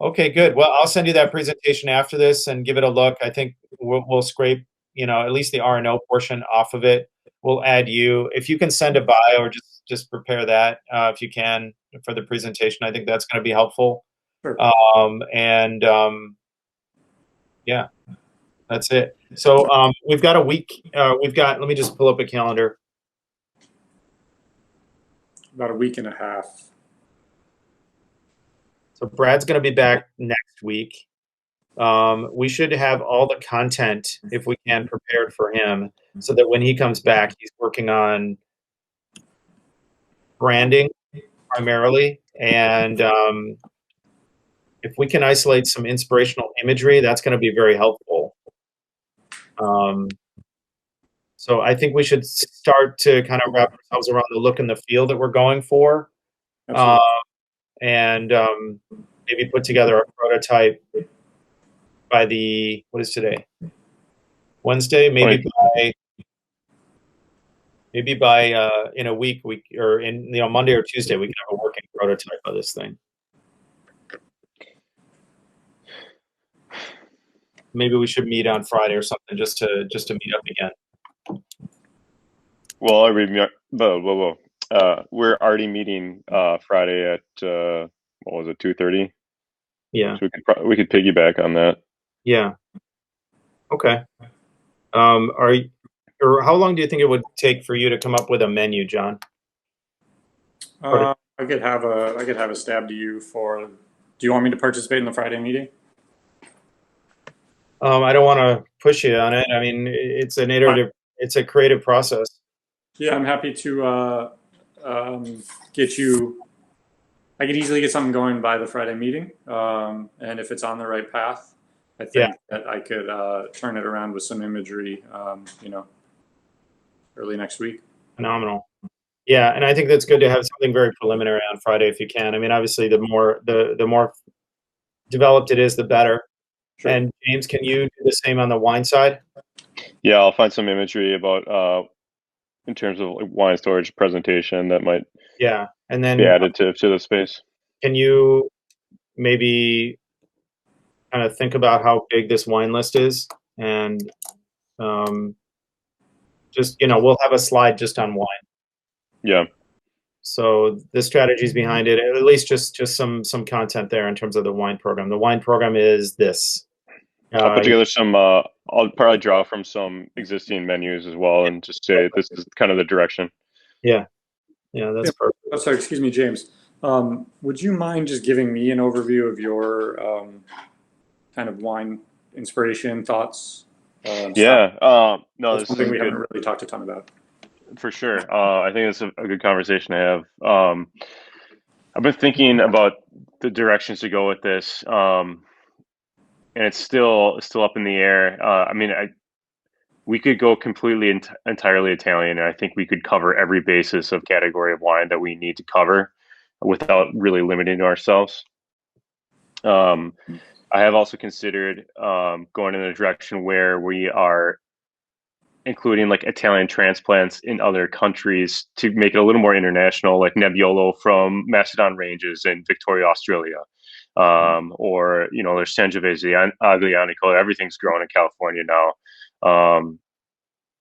Okay, good. Well, I'll send you that presentation after this and give it a look. I think we'll scrape at least the R&O portion off of it. We'll add you. If you can send a bio or just prepare that if you can for the presentation, I think that's going to be helpful. Sure. Yeah, that's it. So we've got a week. Let me just pull up a calendar. About a week and a half. So Brad's going to be back next week. We should have all the content, if we can, prepared for him so that when he comes back, he's working on branding primarily. And if we can isolate some inspirational imagery, that's going to be very helpful. So I think we should start to kind of wrap ourselves around the look and the feel that we're going for. And maybe put together a prototype by what is today? Wednesday, maybe by in a week, or in Monday or Tuesday, we can have a working prototype of this thing. Maybe we should meet on Friday or something just to meet up again. Well, we're already meeting Friday at what was it, 2:30? Yeah. So we could piggyback on that. Yeah. Okay. Or how long do you think it would take for you to come up with a menu, John? I could have a stab to you for. Do you want me to participate in the Friday meeting? I don't want to push you on it. I mean, it's an iterative, it's a creative process. Yeah, I'm happy to get you. I could easily get something going by the Friday meeting, and if it's on the right path, I think that I could turn it around with some imagery, early next week. Phenomenal. Yeah, and I think that's good to have something very preliminary on Friday if you can. I mean, obviously, the more developed it is, the better. Sure. And James, can you do the same on the wine side? Yeah, I'll find some imagery about in terms of wine storage presentation that might and then be additive to the space. Can you maybe kind of think about how big this wine list is, and just we'll have a slide just on wine. Yeah. So the strategies behind it, at least just some content there in terms of the wine program. The wine program is this. I'll put together some. I'll probably draw from some existing menus as well, and just say this is kind of the direction. Yeah, that's perfect. Oh, sorry, excuse me, James. Would you mind just giving me an overview of your kind of wine inspiration thoughts? No, this is something we haven't really talked a ton about. For sure. I think it's a good conversation to have. I've been thinking about the directions to go with this, and it's still up in the air. I mean, we could go completely entirely Italian, and I think we could cover every basis of category of wine that we need to cover without really limiting ourselves. I have also considered going in a direction where we are including like Italian transplants in other countries to make it a little more international, like Nebbiolo from Macedon Ranges in Victoria, Australia. Or, there's Sangiovese, Aglianico, everything's grown in California now.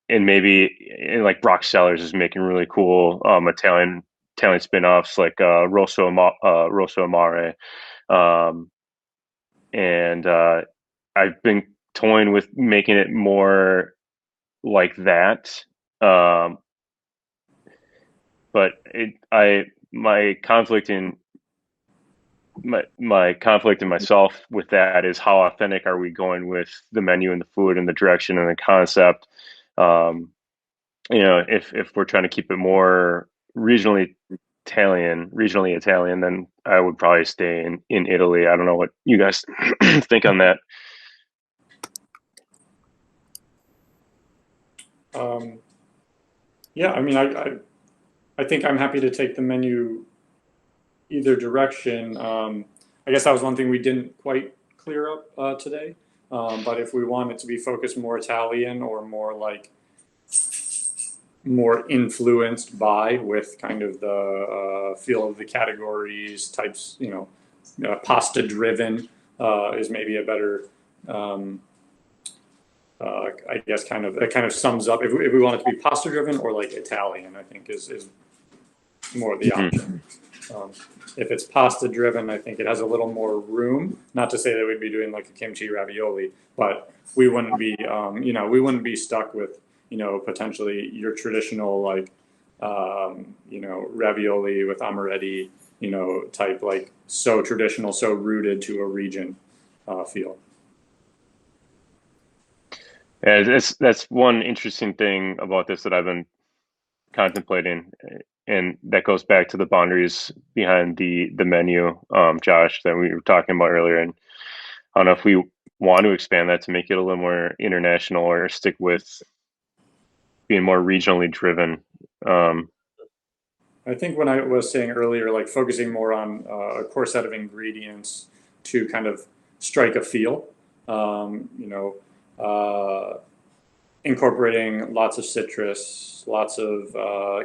And maybe like Brock Cellars is making really cool Italian spin-offs like Rosso Amare. And I've been toying with making it more like that, but my conflict in myself with that is how authentic are we going with the menu and the food and the direction and the concept. If we're trying to keep it more regionally Italian, then I would probably stay in Italy. I don't know what you guys think on that. Yeah, I mean, I think I'm happy to take the menu either direction. I guess that was one thing we didn't quite clear up today. But if we want it to be focused more Italian or more influenced by, with kind of the feel of the categories, types, pasta driven is maybe a better I guess it kind of sums up if we want it to be pasta driven or like Italian, I think is more the option. If it's pasta driven, I think it has a little more room. Not to say that we'd be doing like a kimchi ravioli, but we wouldn't be, we wouldn't be stuck with, potentially your traditional like, ravioli with amaretti, type like so traditional, so rooted to a region feel. Yeah, that's one interesting thing about this that I've been contemplating, and that goes back to the boundaries behind the menu, Josh, that we were talking about earlier. And I don't know if we want to expand that to make it a little more international or stick with being more regionally driven. I think when I was saying earlier, like focusing more on a core set of ingredients to kind of strike a feel, incorporating lots of citrus, lots of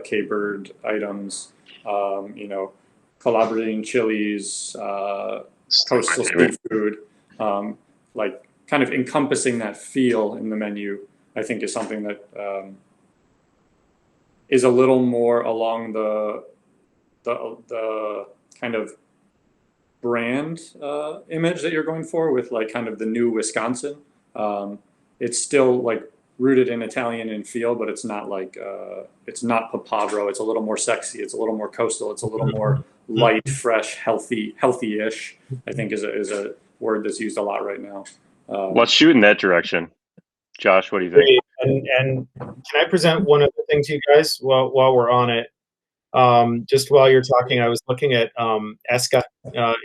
capered items, Calabrian chilies, coastal seafood, like kind of encompassing that feel in the menu, I think is something that is a little more along the kind of brand image that you're going for with like kind of the new Wisconsin. It's still like rooted in Italian in feel, but it's not like it's not papavro. It's a little more sexy. It's a little more coastal. It's a little more light, fresh, healthy-ish. I think is a word that's used a lot right now. Let's shoot in that direction. Josh, what do you think? And can I present one of the things, you guys, while we're on it? Just while you're talking, I was looking at Esca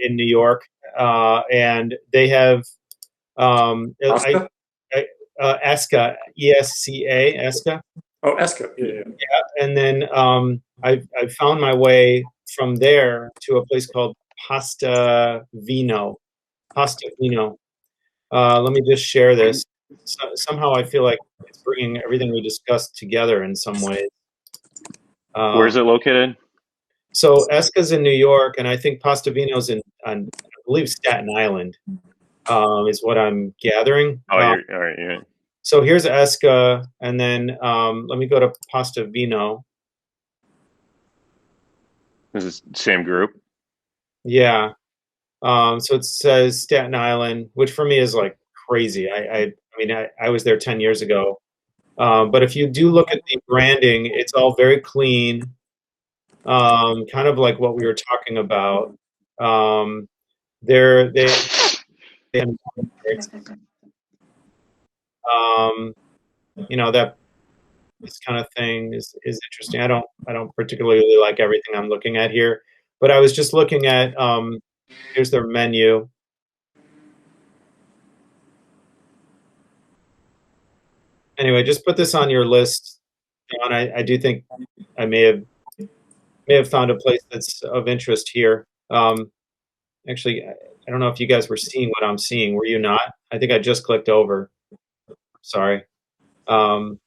in New York, and they have Esca, ESCA, Esca. Oh, Esca, yeah. And then I found my way from there to a place called Pasta Vino. Let me just share this. Somehow I feel like it's bringing everything we discussed together in some ways. Where is it located? So Esca's in New York, and I think Pasta Vino's I believe Staten Island, is what I'm gathering. Oh, all right, yeah. So here's Esca, and then let me go to Pasta Vino. This is same group. Yeah. So it says Staten Island, which for me is like crazy. I mean, I was there 10 years ago. But if you do look at the branding, it's all very clean, kind of like what we were talking about. That this kind of thing is interesting. I don't particularly like everything I'm looking at here, but I was just looking at here's their menu. Anyway, just put this on your list, John. I do think I may have found a place that's of interest here. Actually, I don't know if you guys were seeing what I'm seeing. Were you not? I think I just clicked over. Sorry. Hold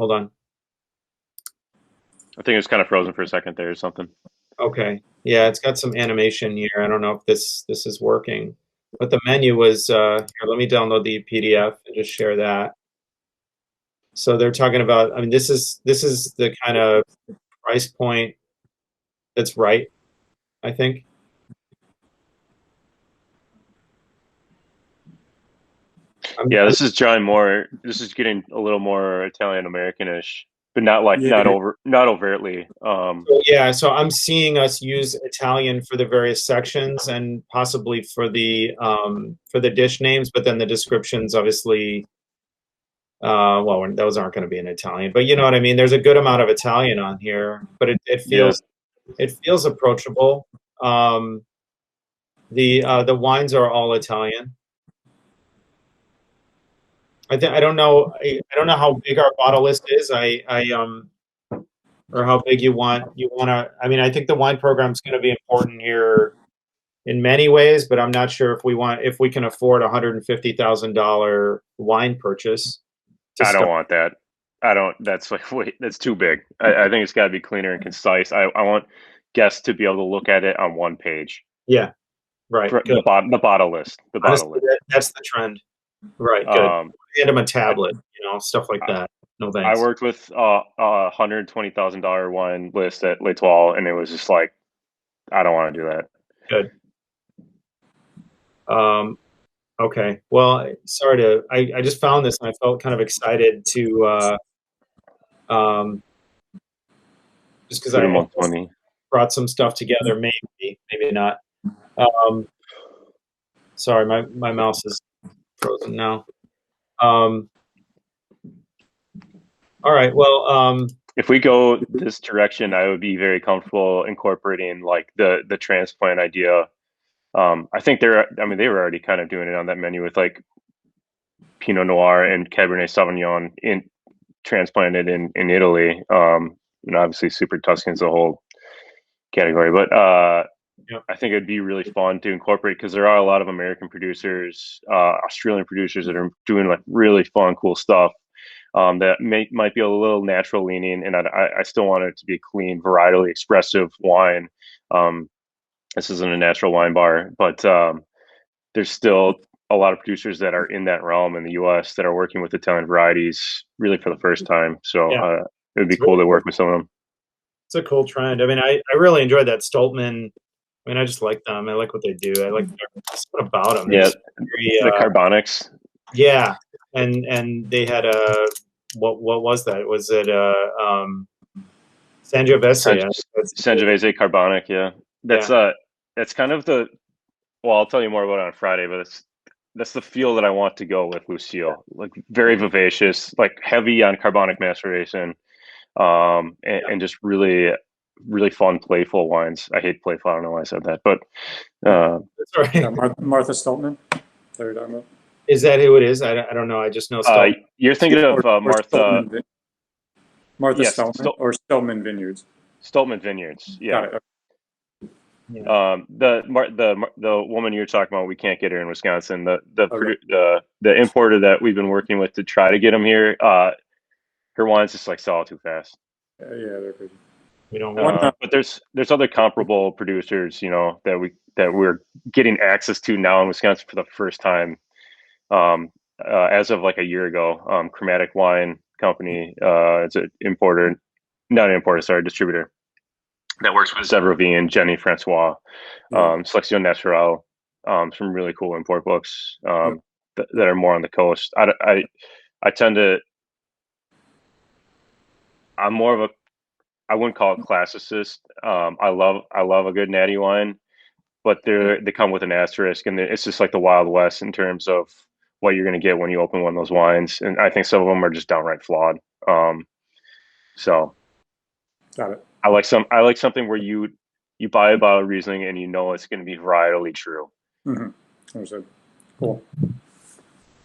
on. I think it was kind of frozen for a second there or something. Okay. Yeah, it's got some animation here. I don't know if this is working. But the menu was here, let me download the PDF and just share that. So they're talking about, I mean, this is the kind of price point that's right, I think. Yeah, this is John Moore. This is getting a little more Italian Americanish, but not like not overtly. So I'm seeing us use Italian for the various sections and possibly for the dish names, but then the descriptions obviously those aren't going to be in Italian, but you know what I mean? There's a good amount of Italian on here, but it feels approachable. The wines are all Italian. I don't know how big our bottle list is. Or how big you want to. I mean, I think the wine program is going to be important here in many ways, but I'm not sure if we can afford $150,000 wine purchase. I don't want that. That's like, wait, that's too big. I think it's got to be cleaner and concise. I want guests to be able to look at it on one page. Yeah, right. The bottle list. Honestly, that's the trend. Right. Good. Hand him a tablet, stuff like I, that. No I thanks. worked with a $120,000 wine list at L'Etoile, and it was just like, I don't want to do that. Good. Okay. Well, sorry I just found this and I felt kind of excited to, just because I money. brought some stuff together. Maybe not. Sorry, my mouse is frozen now. All right. Well, if we go this direction, I would be very comfortable incorporating like the transplant idea. I think they were already kind of doing it on that menu with like Pinot Noir and Cabernet Sauvignon transplanted in Italy. Obviously Super Tuscan's a whole category, but Yep. I think it'd be really fun to incorporate because there are a lot of American producers, Australian producers that are doing like really fun, cool stuff. That might be a little natural leaning, and I still want it to be a clean, varietally expressive wine. This isn't a natural wine bar, but there's still a lot of producers that are in that realm in the U.S. that are working with Italian varieties really for the first time. So Yeah. it would be cool to work with some of them. It's a cool trend. I mean, I really enjoyed that Stoltman. I mean, I just like them. I like what they do. I like something about them. Yeah, the carbonics. Yeah, and they had a what was that? Was it Sangiovese? Sangiovese carbonic. Yeah, that's kind of the. Well, I'll tell you more about it on Friday, but that's the feel that I want to go with Lucille. Like very vivacious, like heavy on carbonic maceration, and just really, really fun, playful wines. I hate playful. I don't know why I said that, but that's right. Yeah, Martha Stoltman. Is that who it is? I don't know. I just know. You're thinking of Martha. Martha Stolman or Stolman Vineyards. Stolman Vineyards. Yeah. Got it. Yeah. The woman you're talking about, we can't get her in Wisconsin. The importer that we've been working with to try to get them here, her wines just like sell too fast. Yeah, they're crazy. We don't. But there's other comparable producers, that we're getting access to now in Wisconsin for the first time, as of like a year ago. Chromatic Wine Company, it's an importer, not an importer, sorry, distributor. That works with Zevrovine, Jenny Francois, Selection Naturelle, some really cool import books that are more on the coast. I tend to. I'm more of a. I wouldn't call it classicist. I love a good natty wine, but they come with an asterisk, and it's just like the Wild West in terms of what you're going to get when you open one of those wines. And I think some of them are just downright flawed. So. Got it. I like something where you buy a bottle of Riesling and you know it's going to be varietally true. Mm-hmm. Understood. Cool.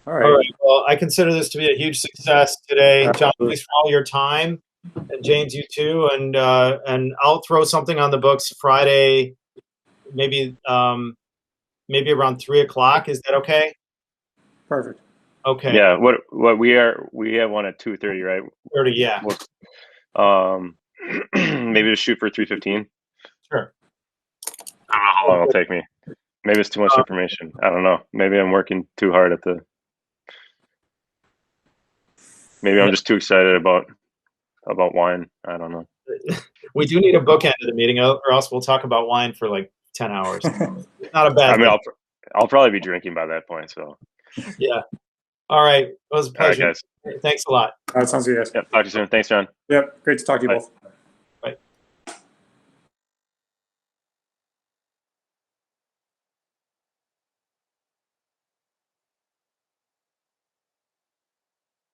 All right. Well, I consider this to be a huge success today. Absolutely. John, thanks for all your time, and James, you too. And I'll throw something on the books Friday, maybe around 3:00. Is that okay? Perfect. Okay. Yeah. What we have one at 2:30, right? 30. Yeah. Maybe to shoot for 3:15. Sure. I don't know how long it'll take me. Maybe it's too much information. I don't know. Maybe I'm working too hard maybe I'm just too excited about wine. I don't know. We do need a bookend of the meeting, or else we'll talk about wine for like 10 hours. Not a bad thing. I'll probably be drinking by that point. So. Yeah. All right. It was a pleasure. All right, guys. Thanks a lot. That sounds good. Yep. Talk to you soon. Thanks, John. Yep. Great to talk to you both.